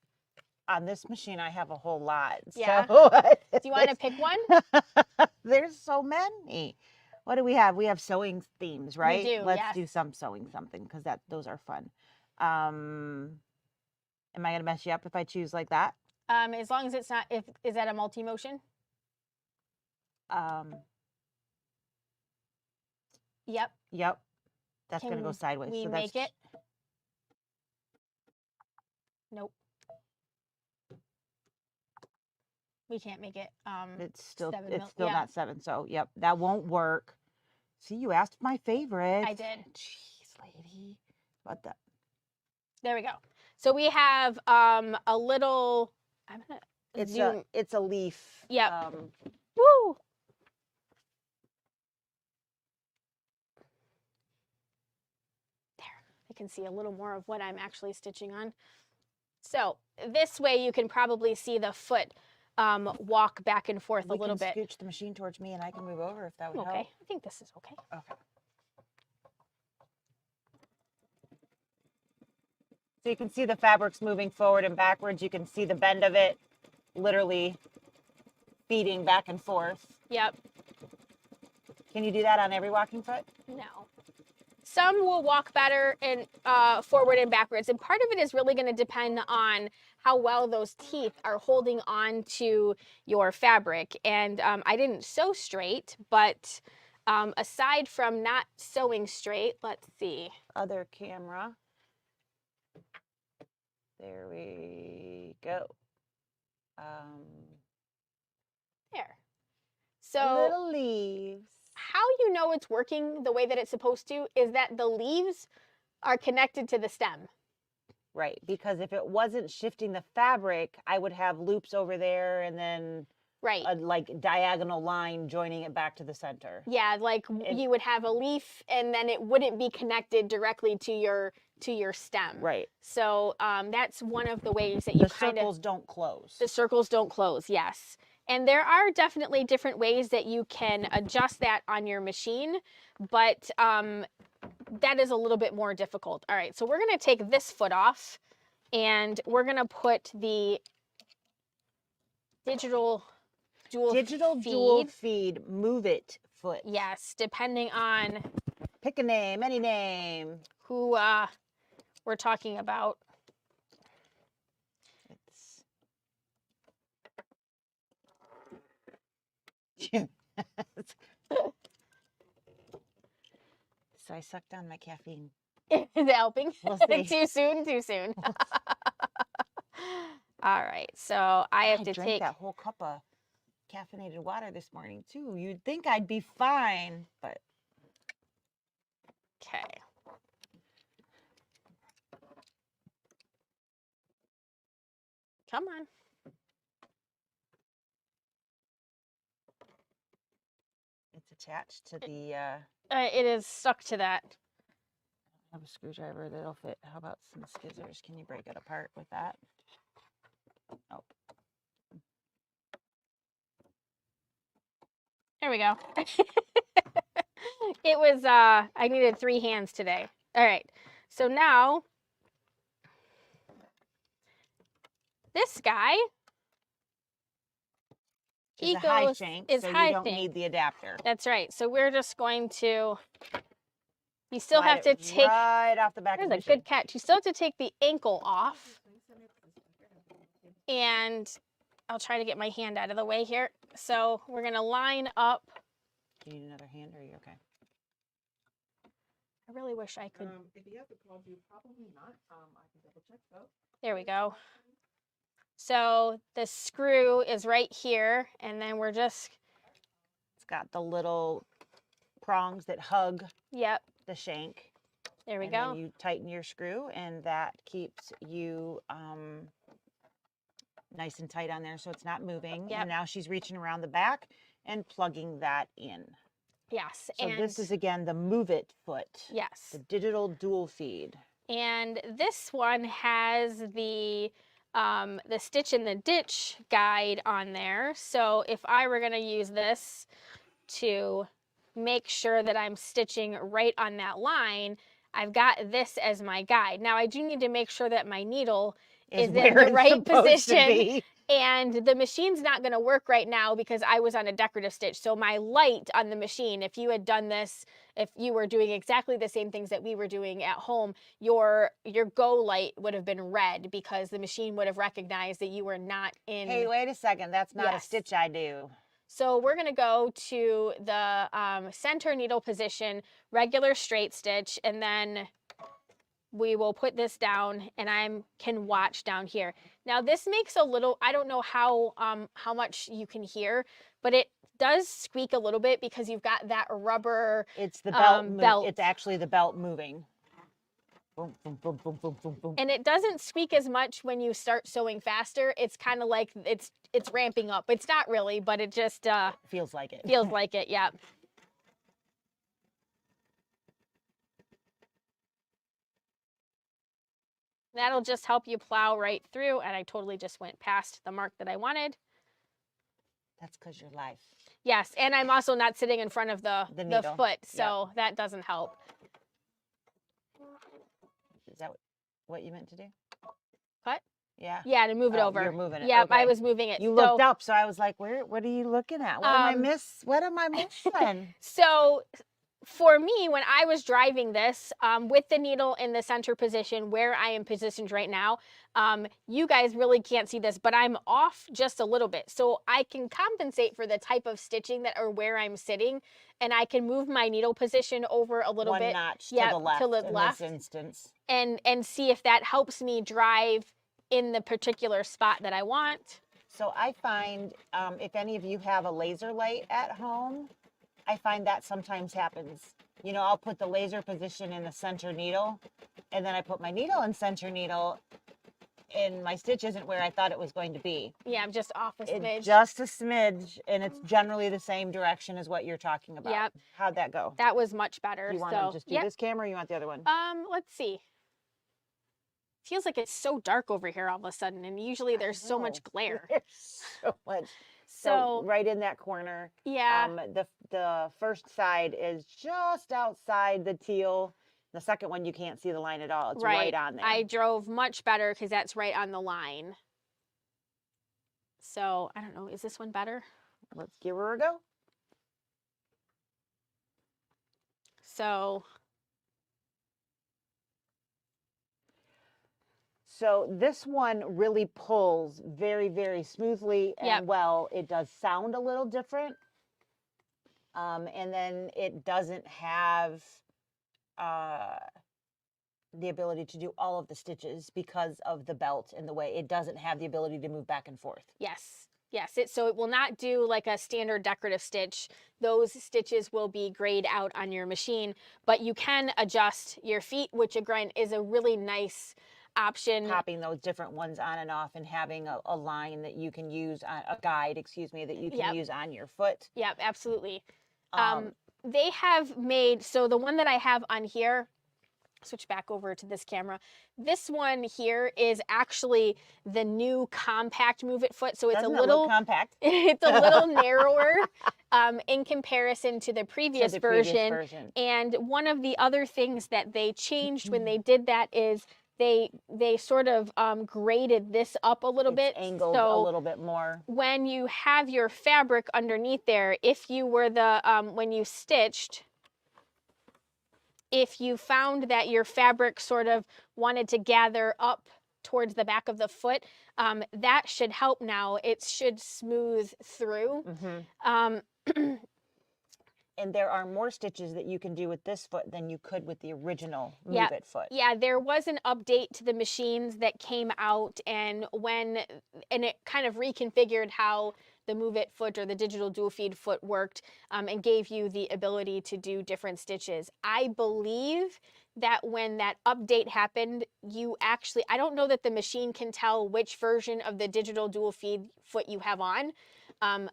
On this machine, I have a whole lot. Yeah. So, Do you want to pick one? There's so many. What do we have? We have sewing themes, right? do, Let's yes. do some sewing something because those are fun. Am I gonna mess you up if I choose like that? As long as it's not, is that a multi-motion? Um, Yep. yep. That's gonna go Can sideways. we So make that's it? Nope. We can't make it. it's still 7 mil. yeah. Not 7. So yep, that won't work. See, you asked my favorite. I did. Jeez, lady. What the? There we go. So we have a little. I'm gonna zoom. It's a leaf. Yep. Woo! There. I can see a little more of what I'm actually stitching on. So this way you can probably see the foot walk back and forth a little bit. Scooch the machine towards me, and I can move over if that would Okay, help. I think this is okay. Okay. So you can see the fabrics moving forward and backwards. You can see the bend of it literally feeding back and forth. Yep. Can you do that on every walking foot? No. Some will walk better and forward and backwards. And part of it is really going to depend on how well those teeth are holding on to your fabric. And I didn't sew straight, but aside from not sewing straight, let's see. Other camera. There we go. There. So little leaves. how you know it's working the way that it's supposed to is that the leaves are connected to the stem. Right, because if it wasn't shifting the fabric, I would have loops over there and then Right. a like diagonal line joining it back to the center. Yeah, like you would have a leaf and then it wouldn't be connected directly to your stem. Right. So that's one of the ways that you The circles don't close. The circles don't close, yes. And there are definitely different ways that you can adjust that on your machine, but that is a little bit more difficult. All right, so we're going to take this foot off and we're going to put the digital dual feed move it foot. Yes, depending on pick a name, any name. Who we're talking about. So I sucked down my caffeine. Is it helping? We'll see. Too soon? Too soon. All right, so I drank take that whole cup of caffeinated water this morning too. You'd think I'd be fine, but okay. Come on. It's attached to the it is stuck to that. I have a screwdriver that'll fit. How about some scissors? Can you break it apart with that? Oh. There we go. It was, I needed 3 hands today. All right. So now, this guy, is a high shank, so you don't need the adapter. That's right. So we're just going to, you still have to take, right off the back of the there's a good catch. You still have to take the ankle off. And I'll try to get my hand out of the way here. So we're going to line up. Do you need another hand or are you okay? I really wish I could. If you have to call you, probably not. I can double check though. There we go. So the screw is right here, and then we're just. It's got the little prongs that hug. Yep. The shank. There we and go. Then you tighten your screw, and that keeps you nice and tight on there, so it's not moving. Yep. And now she's reaching around the back and plugging that in. Yes. So this is again the Move It foot. Yes. The digital dual feed. And this one has the stitch in the ditch guide on there. So if I were going to use this to make sure that I'm stitching right on that line, I've got this as my guide. Now I do need to make sure that my needle is in where the it's right supposed to position. be. And the machine's not going to work right now because I was on a decorative stitch. So my light on the machine, if you had done this, if you were doing exactly the same things that we were doing at home, your go light would have been red because the machine would have recognized that you were not in. Hey, wait a second. That's not a Yes. stitch I do. So we're going to go to the center needle position, regular straight stitch, and then we will put this down and I can watch down here. Now this makes a little, I don't know how much you can hear, but it does squeak a little bit because you've got that rubber It's the belt. belt. It's actually the belt moving. Boom, boom, boom, boom, boom, boom, boom. And it doesn't squeak as much when you start sewing faster. It's kind of like it's ramping up. It's not really, but it just feels like it. Feels like it, yeah. That'll just help you plow right through, and I totally just went past the mark that I wanted. That's because you're live. Yes, and I'm also not sitting in front of the needle. foot, so that doesn't help. Is that what you meant to do? What? Yeah. Yeah, to move it over. You're moving it. Yeah, Okay. I was moving it. You looked up, so I was like, what are you looking at? What am I missing? So for me, when I was driving this with the needle in the center position where I am positioned right now, you guys really can't see this, but I'm off just a little bit. So I can compensate for the type of stitching that or where I'm sitting, and I can move my needle position over a little bit. One notch to the left in this instance. And see if that helps me drive in the particular spot that I want. So I find if any of you have a laser light at home, I find that sometimes happens. You know, I'll put the laser position in the center needle, and then I put my needle in center needle, and my stitch isn't where I thought it was going to be. Yeah, I'm just off a smidge. It's just a smidge, and it's generally the same direction as what you're talking about. Yep. How'd that go? That was much better. Do you want to just do this camera, or you want the other one? Let's see. Feels like it's so dark over here all of a sudden, and usually there's so much glare. There's so much. So right in that corner. Yeah. The first side is just outside the teal. The second one, you can't see the line at all. It's right on there. I drove much better because that's right on the line. So I don't know. Is this one better? Let's give her a go. So this one really pulls very, very smoothly and well. It does sound a little different. And then it doesn't have the ability to do all of the stitches because of the belt and the way it doesn't have the ability to move back and forth. Yes. Yes, so it will not do like a standard decorative stitch. Those stitches will be grayed out on your machine, but you can adjust your feet, which again is a really nice option. Popping those different ones on and off and having a line that you can use, a guide, excuse me, that you can use on your foot. Yep, absolutely. They have made, so the one that I have on here, switch back over to this camera. This one here is actually the new compact Move It foot. So it's Doesn't a little compact. It's a little narrower in comparison to the previous version. And one of the other things that they changed when they did that is they sort of graded this up a little bit. Angled a little bit more. When you have your fabric underneath there, if you were when you stitched, if you found that your fabric sort of wanted to gather up towards the back of the foot, that should help now. It should smooth through. And there are more stitches that you can do with this foot than you could with the original Move It foot. Yeah, there was an update to the machines that came out, and it kind of reconfigured how the Move It foot or the digital dual feed foot worked, and gave you the ability to do different stitches. I believe that when that update happened, I don't know that the machine can tell which version of the digital dual feed foot you have on,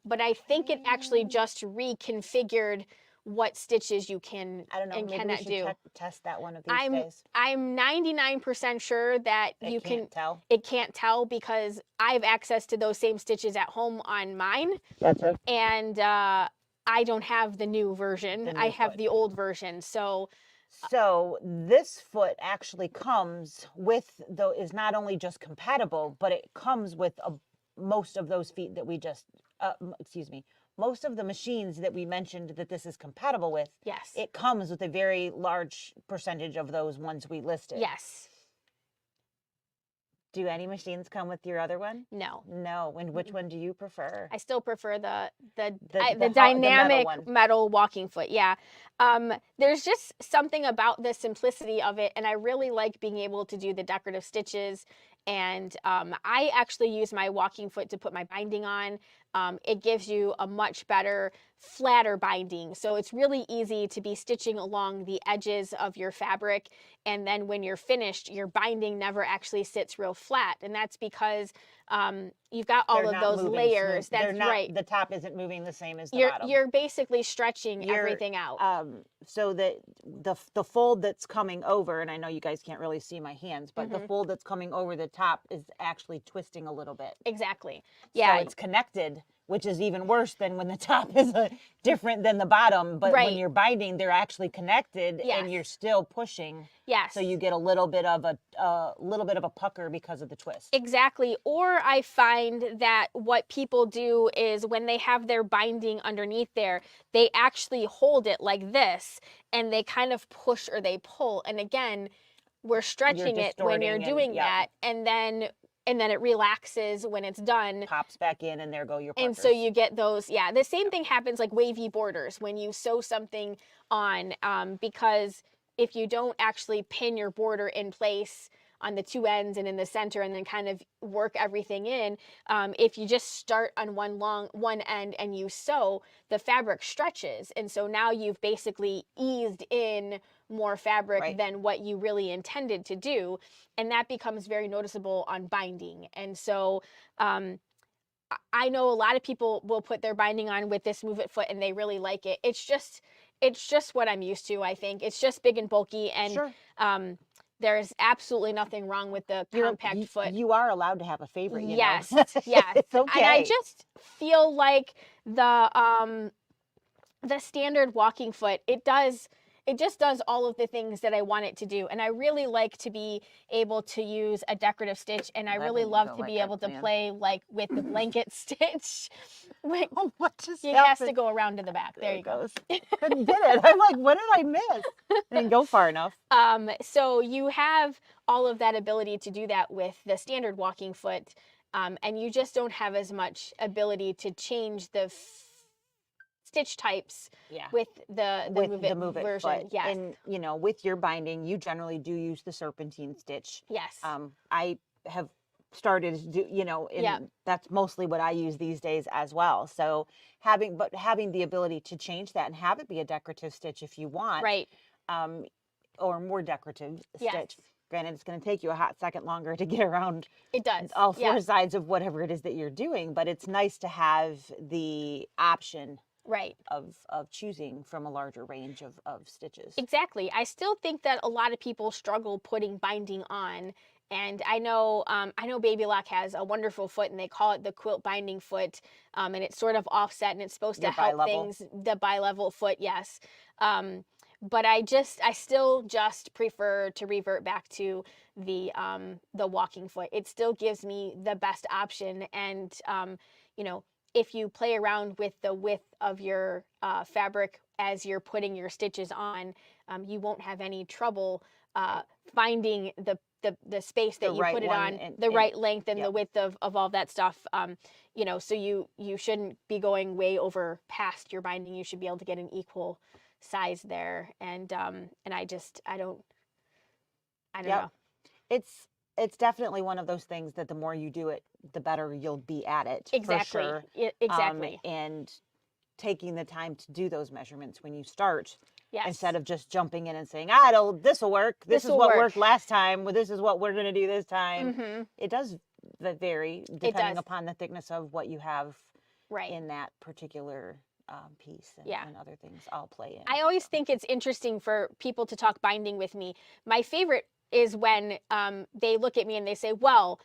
but I think it actually just reconfigured what stitches you can and cannot do. Test that one of these days. I'm 99% sure that it can't tell. It can't tell because I have access to those same stitches at home on mine. Gotcha. And I don't have the new version. I have the old version. So So this foot actually comes with, though, is not only just compatible, but it comes with most of those feet that we just, excuse me, most of the machines that we mentioned that this is compatible with. Yes. It comes with a very large percentage of those ones we listed. Yes. Do any machines come with your other one? No. No. And which one do you prefer? I still prefer the metal dynamic one. metal walking foot. Yeah. There's just something about the simplicity of it, and I really like being able to do the decorative stitches. And I actually use my walking foot to put my binding on. It gives you a much better, flatter binding. So it's really easy to be stitching along the edges of your fabric. And then when you're finished, your binding never actually sits real flat. And that's because you've got all They're of not those moving layers. smooth. That's right. The top isn't moving the same as the You're bottom. you're basically stretching everything out. So that the fold that's coming over, and I know you guys can't really see my hands, but the fold that's coming over the top is actually twisting a little bit. Exactly. Yeah. So it's connected, which is even worse than when the top is different than the bottom. But Right. when you're binding, they're actually connected, Yes. and you're still pushing. Yes. So you get a little bit of a pucker because of the twist. Exactly. Or I find that what people do is when they have their binding underneath there, they actually hold it like this and they kind of push or they pull. And again, we're stretching it when you're doing that, and then it relaxes when it's done. Pops back in, and there go your puckers. And so you get those, the same thing happens like wavy borders when you sew something on, because if you don't actually pin your border in place on the two ends and in the center and then kind of work everything in, if you just start on one end and you sew, the fabric stretches. And so now you've basically eased in more fabric than what you really intended to do. And that becomes very noticeable on binding. And so I know a lot of people will put their binding on with this Move It foot and they really like it. It's just what I'm used to, I think. It's just big and bulky, and there's absolutely nothing wrong with the compact foot. You are allowed to have a favorite, you yes, know? yes. It's okay. And I just feel like the standard walking foot, it just does all of the things that I want it to do. And I really like to be able to use a decorative stitch, and I really love to be able to play like with the blanket stitch. Wait, what just it has to go around to the back. There you go. Couldn't get it. I'm like, what did I miss? Didn't go far enough. So you have all of that ability to do that with the standard walking foot, and you just don't have as much ability to change the stitch types with the Move It version. Foot. Yes. And with your binding, you generally do use the serpentine stitch. Yes. I have started to do, and that's mostly what I use these days as well. So having the ability to change that and have it be a decorative stitch if you want. Right. Or more decorative Yes. stitch. Granted, it's going to take you a hot second longer to get around. It does. All four sides of whatever it is that you're doing, but it's nice to have the option of choosing from a larger range of stitches. Exactly. I still think that a lot of people struggle putting binding on, and I know Baby Lock has a wonderful foot, and they call it the quilt binding foot, and it's sort of offset, and it's supposed to help things. The bi-level foot, yes. But I still just prefer to revert back to the walking foot. It still gives me the best option, and if you play around with the width of your fabric as you're putting your stitches on, you won't have any trouble finding the space that you put it on, the right length and the width of all that stuff. So you shouldn't be going way over past your binding. You should be able to get an equal size there. And I don't know. It's definitely one of those things that the more you do it, the better you'll be at it. Exactly. For sure. Exactly. And taking the time to do those measurements when you start, instead of just jumping in and saying, this will work. This is what worked last time. Well, this is what we're going to do this time. Mm-hmm. It does vary depending upon the thickness of what you have in that particular piece, and other things all play in. I always think it's interesting for people to talk binding with me. My favorite is when they look at me and they say, well,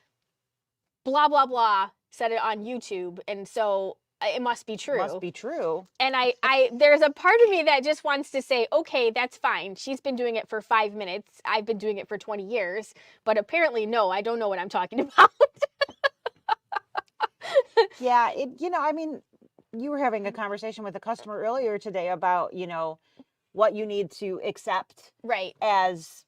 blah, blah, blah, said it on YouTube. And so it must be true. Must be true. And there's a part of me that just wants to say, okay, that's fine. She's been doing it for 5 minutes. I've been doing it for 20 years. But apparently, no, I don't know what I'm talking about. Yeah, I mean, you were having a conversation with a customer earlier today about, what you need to accept Right. as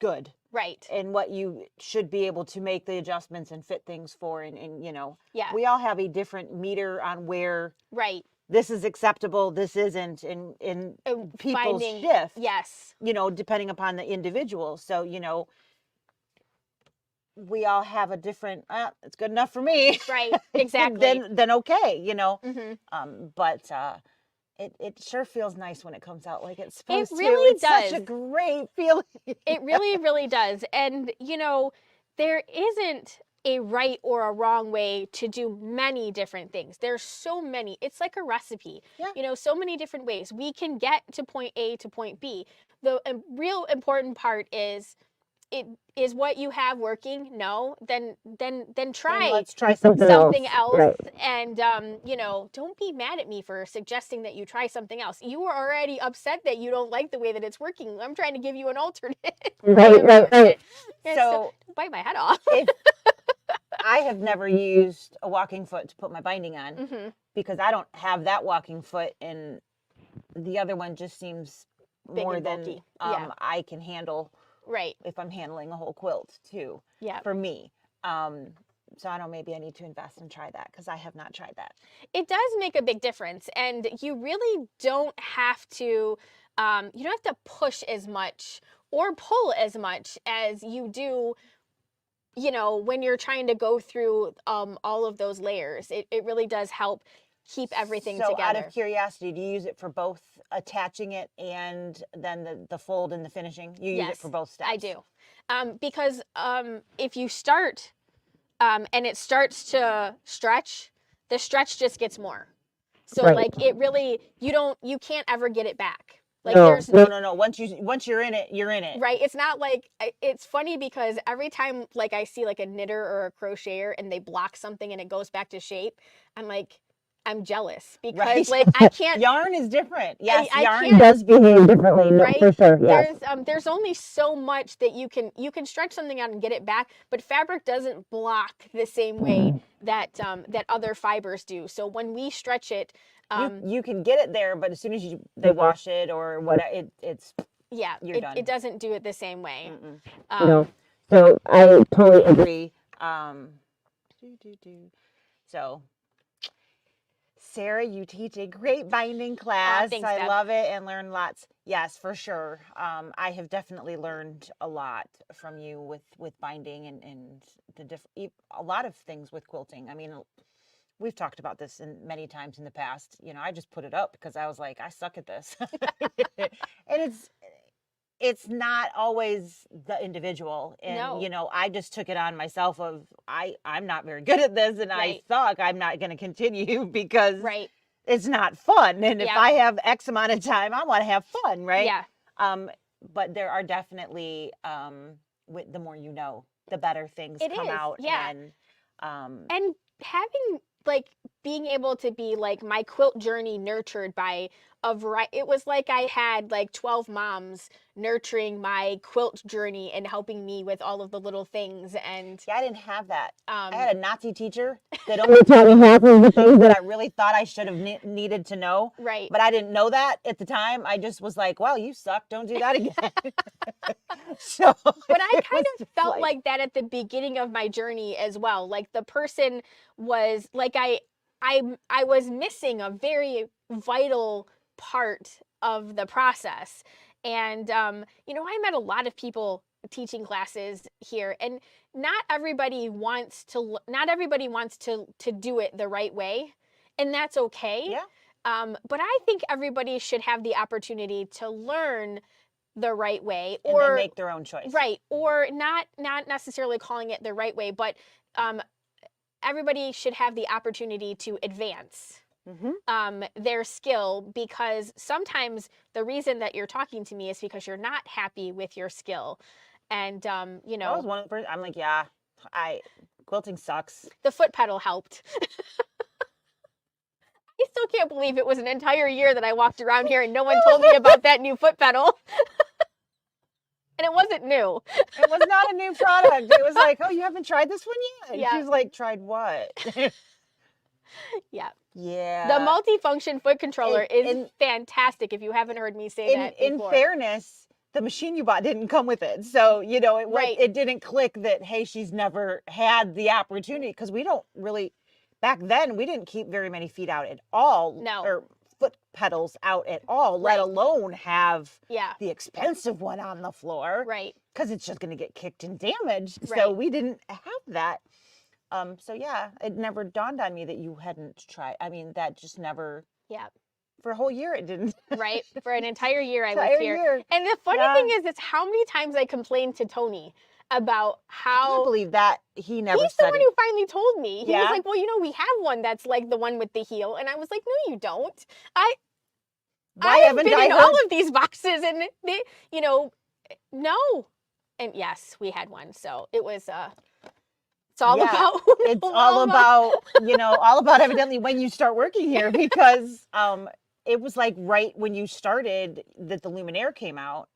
good. Right. And what you should be able to make the adjustments and fit things for. And Yeah. we all have a different meter on where Right. this is acceptable, this isn't, in people's shift. Yes. Depending upon the individual. So, we all have a different, it's good enough for me. Right. Exactly. then okay, Mm-hmm. but it sure feels nice when it comes out like it's supposed to. Really It's does. such a great feeling. It really, really does. And, there isn't a right or a wrong way to do many different things. There's so many. It's like a recipe. Yeah. So many different ways. We can get to point A to point B. The real important part is, is what you have working? No, then try. Then let's try something else. Right. And don't be mad at me for suggesting that you try something else. You were already upset that you don't like the way that it's working. I'm trying to give you an alternate. Right. Yeah, So don't bite my head off. I have never used a walking foot to put my binding on Mm-hmm. because I don't have that walking foot, and the other one just seems Big more and than bulky. Yeah. I can handle. Right. If I'm handling a whole quilt too. Yeah. For me. So I know maybe I need to invest and try that because I have not tried that. It does make a big difference, and you really don't have to, you don't have to push as much or pull as much as you do, when you're trying to go through all of those layers. It really does help keep everything so together. Out of curiosity, do you use it for both attaching it and then the fold and the finishing? You use it for both steps? I do. Because if you start and it starts to stretch, the stretch just gets more. So like it really, you can't ever get it back. Like no. Once you're in it, you're in it. Right. It's not like, it's funny because every time like I see like a knitter or a crocheter and they block something and it goes back to shape, I'm jealous because like I can't. Yarn is different. Yes, yarn does behave differently. No, right? For sure. Yes. There's only so much that you can stretch something out and get it back, but fabric doesn't block the same way that other fibers do. So when we stretch it, you can get it there, but as soon as they wash it or whatever, it's you're done. It doesn't do it the same way. No. So I totally agree. So. Sarah, you teach a great binding class. Thanks, I Deb. love it and learn lots. Yes, for sure. I have definitely learned a lot from you with binding and a lot of things with quilting. I mean, we've talked about this many times in the past. I just put it up because I was like, I suck at this. And it's not always the individual. And, I just took it on myself of I'm not very good at this and I suck. I'm not going to continue because it's not fun. And if I have X amount of time, I want to have fun, right? Yeah. But there are definitely, the more you know, the better things come out. Yeah. And having like being able to be like my quilt journey nurtured by a variety. It was like I had like 12 moms nurturing my quilt journey and helping me with all of the little things. And I didn't have that. I had a Nazi teacher that only taught me half of the things that I really thought I should have needed to know. Right. But I didn't know that at the time. I just was like, well, you suck. Don't do that again. But I kind of felt like that at the beginning of my journey as well. Like the person was like, I was missing a very vital part of the process. And, I met a lot of people teaching classes here, and not everybody wants to do it the right way, and that's okay. Yeah. But I think everybody should have the opportunity to learn the right way, or then make their own choice. Right. Or not necessarily calling it the right way, but everybody should have the opportunity to advance their skill, because sometimes the reason that you're talking to me is because you're not happy with your skill. And, I was one person, I'm like, yeah, Quilting sucks. The foot pedal helped. I still can't believe it was an entire year that I walked around here and no one told me about that new foot pedal. And it wasn't new. It was not a new product. It was like, oh, you haven't tried this one yet? And Yeah. she was like, tried what? Yeah. Yeah. The multifunction foot controller is fantastic if you haven't heard me say that before. In fairness, the machine you bought didn't come with it. So, you know, it didn't click that, hey, she's never had the opportunity, because we don't really, back then, we didn't keep very many feet out at all. No. Or foot pedals out at all, let alone have the expensive one on the floor. Right. Because it's just going to get kicked and damaged. Right. So we didn't have that. So yeah, it never dawned on me that you hadn't tried. I mean, that just never. Yeah. For a whole year, it didn't. Right. For an entire year, I was here. Year. And the funny thing is how many times I complained to Tony about how. I can't believe that he never He's said the one who finally told me. He was like, well, you know, we have one that's like the one with the heel. And I was like, no, you don't. Why I've haven't been I in heard? all of these boxes and they, you know, no. And yes, we had one. So it was, it's all about. It's all about, you know, all about evidently when you start working here, because it was like right when you started that the Luminaire came out.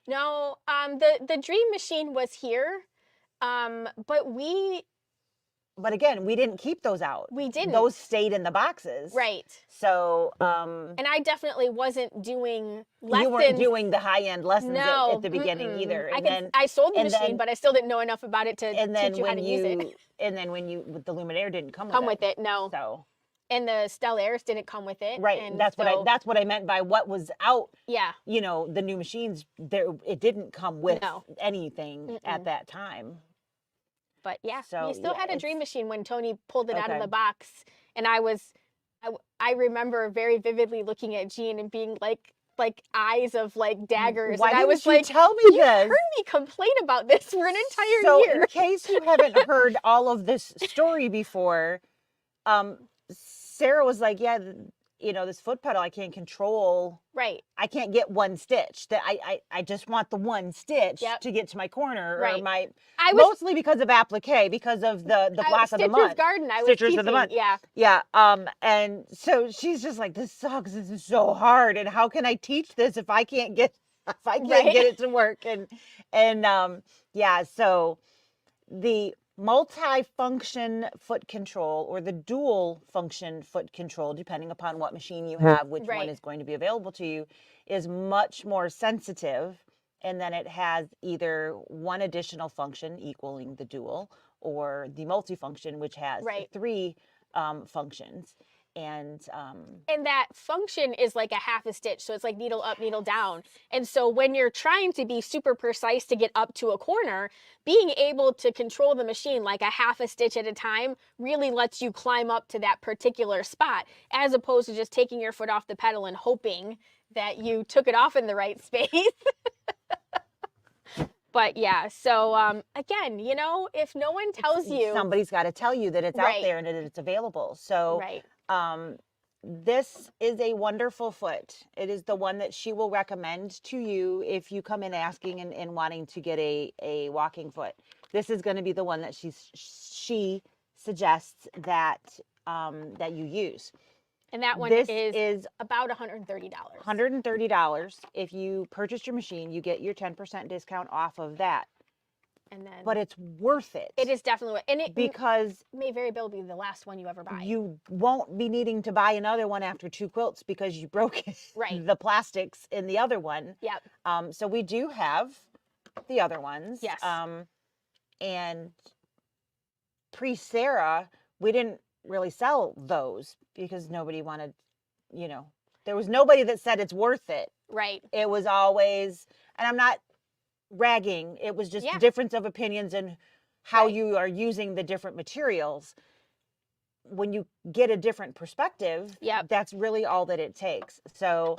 No, the Dream Machine was here, but again, we didn't keep those out. We didn't. Those stayed in the boxes. Right. So, and I definitely wasn't doing lessons. You weren't doing the high-end lessons at the beginning either. And I sold the machine, but I still didn't know enough about it to teach you how to use it. And then with the Luminaire didn't come with it. No. So. And the Stellaires didn't come with it. Right. And that's what I meant by what was out. Yeah. You know, the new machines, it didn't come with anything at that time. But yeah, so, we still had a Dream Machine when Tony pulled it out of the box. And I remember very vividly looking at Jean and being like eyes of like daggers. Why and I was didn't you like, tell me you heard me complain about this for an entire year. So in case you haven't heard all of this story before, Sarah was like, yeah, you know, this foot pedal I can't control. Right. I can't get one stitch. That I just want the one stitch to get to my corner or my. Mostly because of applique, because of the block of the month. Stitcher's Garden. I was Stitchers teasing, of the month. Yeah. Yeah. And so she's just like, this sucks. This is so hard. And how can I teach this if I can't get get it to work? And yeah. So the multi-function foot control, or the dual function foot control, depending upon what machine you have, which one is going to be available to you, is much more sensitive. And then it has either one additional function equaling the dual, or the multifunction, which has three functions. And that function is like a half a stitch. So it's like needle up, needle down. And so when you're trying to be super precise to get up to a corner, being able to control the machine like a half a stitch at a time really lets you climb up to that particular spot, as opposed to just taking your foot off the pedal and hoping that you took it off in the right space. But yeah, so again, you know, if no one tells you, somebody's got to tell you that it's out there and that it's available. So this is a wonderful foot. It is the one that she will recommend to you if you come in asking and wanting to get a walking foot. This is going to be the one that she suggests that that you use. And that one is about $130. $130. If you purchase your machine, you get your 10% discount off of that. And then, but it's worth it. It is definitely, and it because may very well be the last one you ever buy. You won't be needing to buy another one after 2 quilts because you broke the plastics in the other one. Yep. So we do have the other ones. Yes. And pre-Sarah, we didn't really sell those because nobody wanted, you know, there was nobody that said it's worth it. Right. It was always, and I'm not ragging, it was just difference of opinions and how you are using the different materials. When you get a different perspective, that's really all that it takes. So,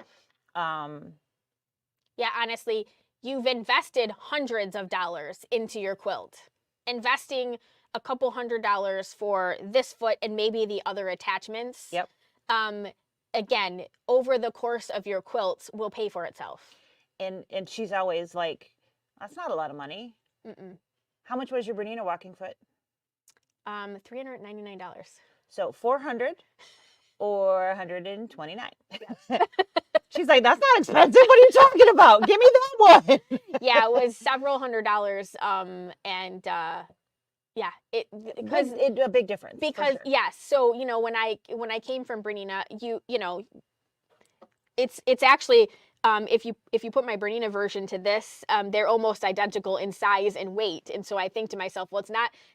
yeah, honestly, you've invested hundreds of dollars into your quilt. Investing a couple $100 for this foot and maybe the other attachments. Yep. Again, over the course of your quilts will pay for itself. And she's always like, that's not a lot of money. Mm-mm. How much was your Bernina walking foot? $399. So 400 or 129. She's like, that's not expensive. What are you talking about? Give me that one. Yeah, it was several $100s. Yeah, because A big difference. because for sure. yes, so when I came from Bernina, it's actually if you put my Bernina version to this, they're almost identical in size and weight, and so I think to myself, well,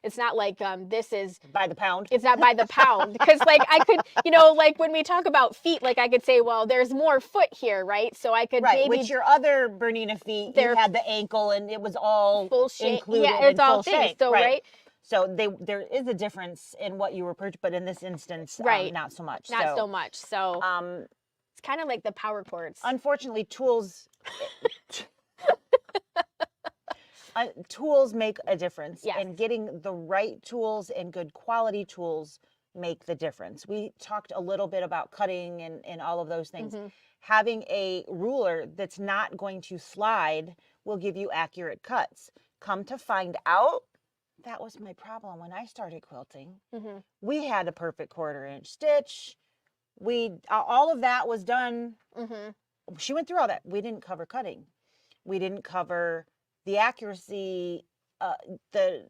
it's not like this is By the pound. it's not by the pound, because like I could like when we talk about feet, like I could say, well, there's more foot here, right? So I could Right, maybe which your other Bernina feet, you had the ankle and it was all full shape. included Yeah, it's in all full things. shank. So right. So there is a difference in what you were purchasing, but in this instance, Right. not so much. Not so much. So it's kind of like the power cords. Unfortunately, tools tools make a difference. Yes. And getting the right tools and good quality tools make the difference. We talked a little bit about cutting and all of those things. Mm-hmm. Having a ruler that's not going to slide will give you accurate cuts. Come to find out, that was my problem when I started quilting. Mm-hmm. We had a perfect 1/4 inch stitch. All of that was done. Mm-hmm. She went through all that. We didn't cover cutting. We didn't cover the accuracy, the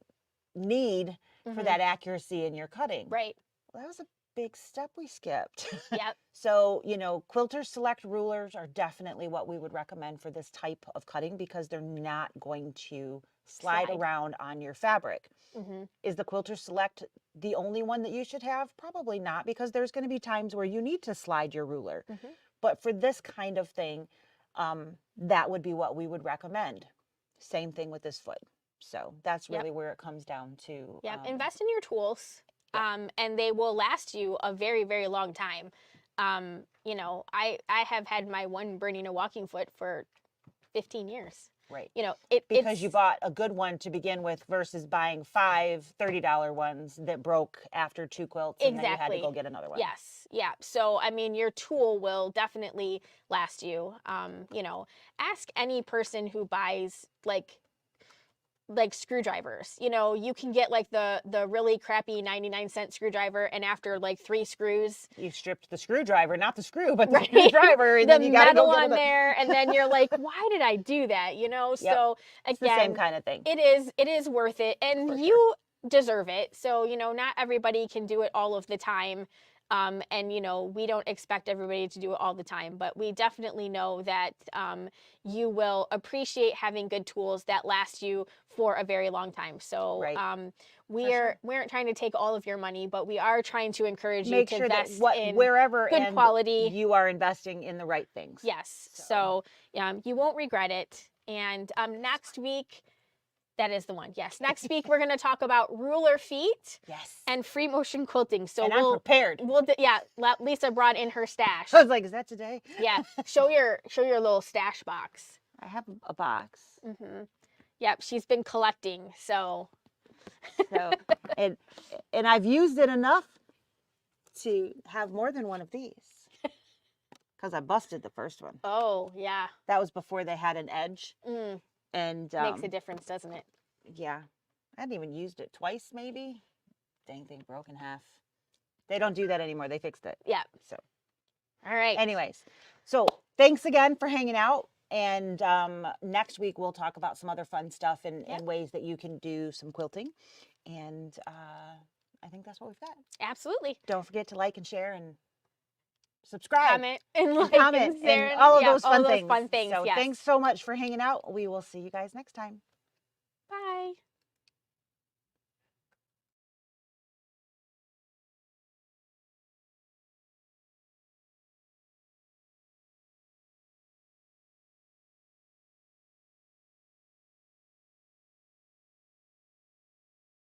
need for that accuracy in your cutting. Right. Well, that was a big step we skipped. Yep. So, Quilter Select rulers are definitely what we would recommend for this type of cutting because they're not going to slide around on your fabric. Mm-hmm. Is the Quilter Select the only one that you should have? Probably not, because there's going to be times where you need to slide your ruler. Mm-hmm. But for this kind of thing, that would be what we would recommend. Same thing with this foot. So that's really where it comes down to. Yep. Invest in your tools, and they will last you a very, very long time. I have had my one Bernina walking foot for 15 years. Right. Because you bought a good one to begin with versus buying 5 $30 ones that broke after 2 quilts and then you had to go get another one. Yes. Yeah. So, I mean, your tool will definitely last you. Ask any person who buys like screwdrivers. You can get like the really crappy 99-cent screwdriver, and after like 3 screws, you stripped the screwdriver, not the screw, but the screwdriver, and the then you got to go metal on there, and then you're like, why did I do that? So it's again, the same kind of thing. It is worth it, and you deserve it. So not everybody can do it all of the time. And we don't expect everybody to do it all the time, but we definitely know that you will appreciate having good tools that last you for a very long time. So we aren't trying to take all of your money, but we are trying to encourage you to invest in wherever good quality. You are investing in the right things. Yes. So you won't regret it. And next week, that is the one. Yes. Next week, we're going to talk about ruler feet. Yes. And free motion quilting. So I'm prepared. Lisa brought in her stash. I was like, is that today? Yeah. Show your little stash box. I have a box. Mm-hmm. Yep. She's been collecting. So and I've used it enough to have more than one of these. Because I busted the first one. Oh, yeah. That was before they had an edge. Mm. And makes a difference, doesn't it? Yeah. I hadn't even used it twice, maybe. Dang thing broke in half. They don't do that anymore. They fixed it. Yeah. So. All right. Anyways. So thanks again for hanging out. And next week we'll talk about some other fun stuff and ways that you can do some quilting. And I think that's what we've got. Absolutely. Don't forget to like and share and subscribe, comment and like and share, and all of those all fun those things. fun things. So yes. Thanks so much for hanging out. We will see you guys next time.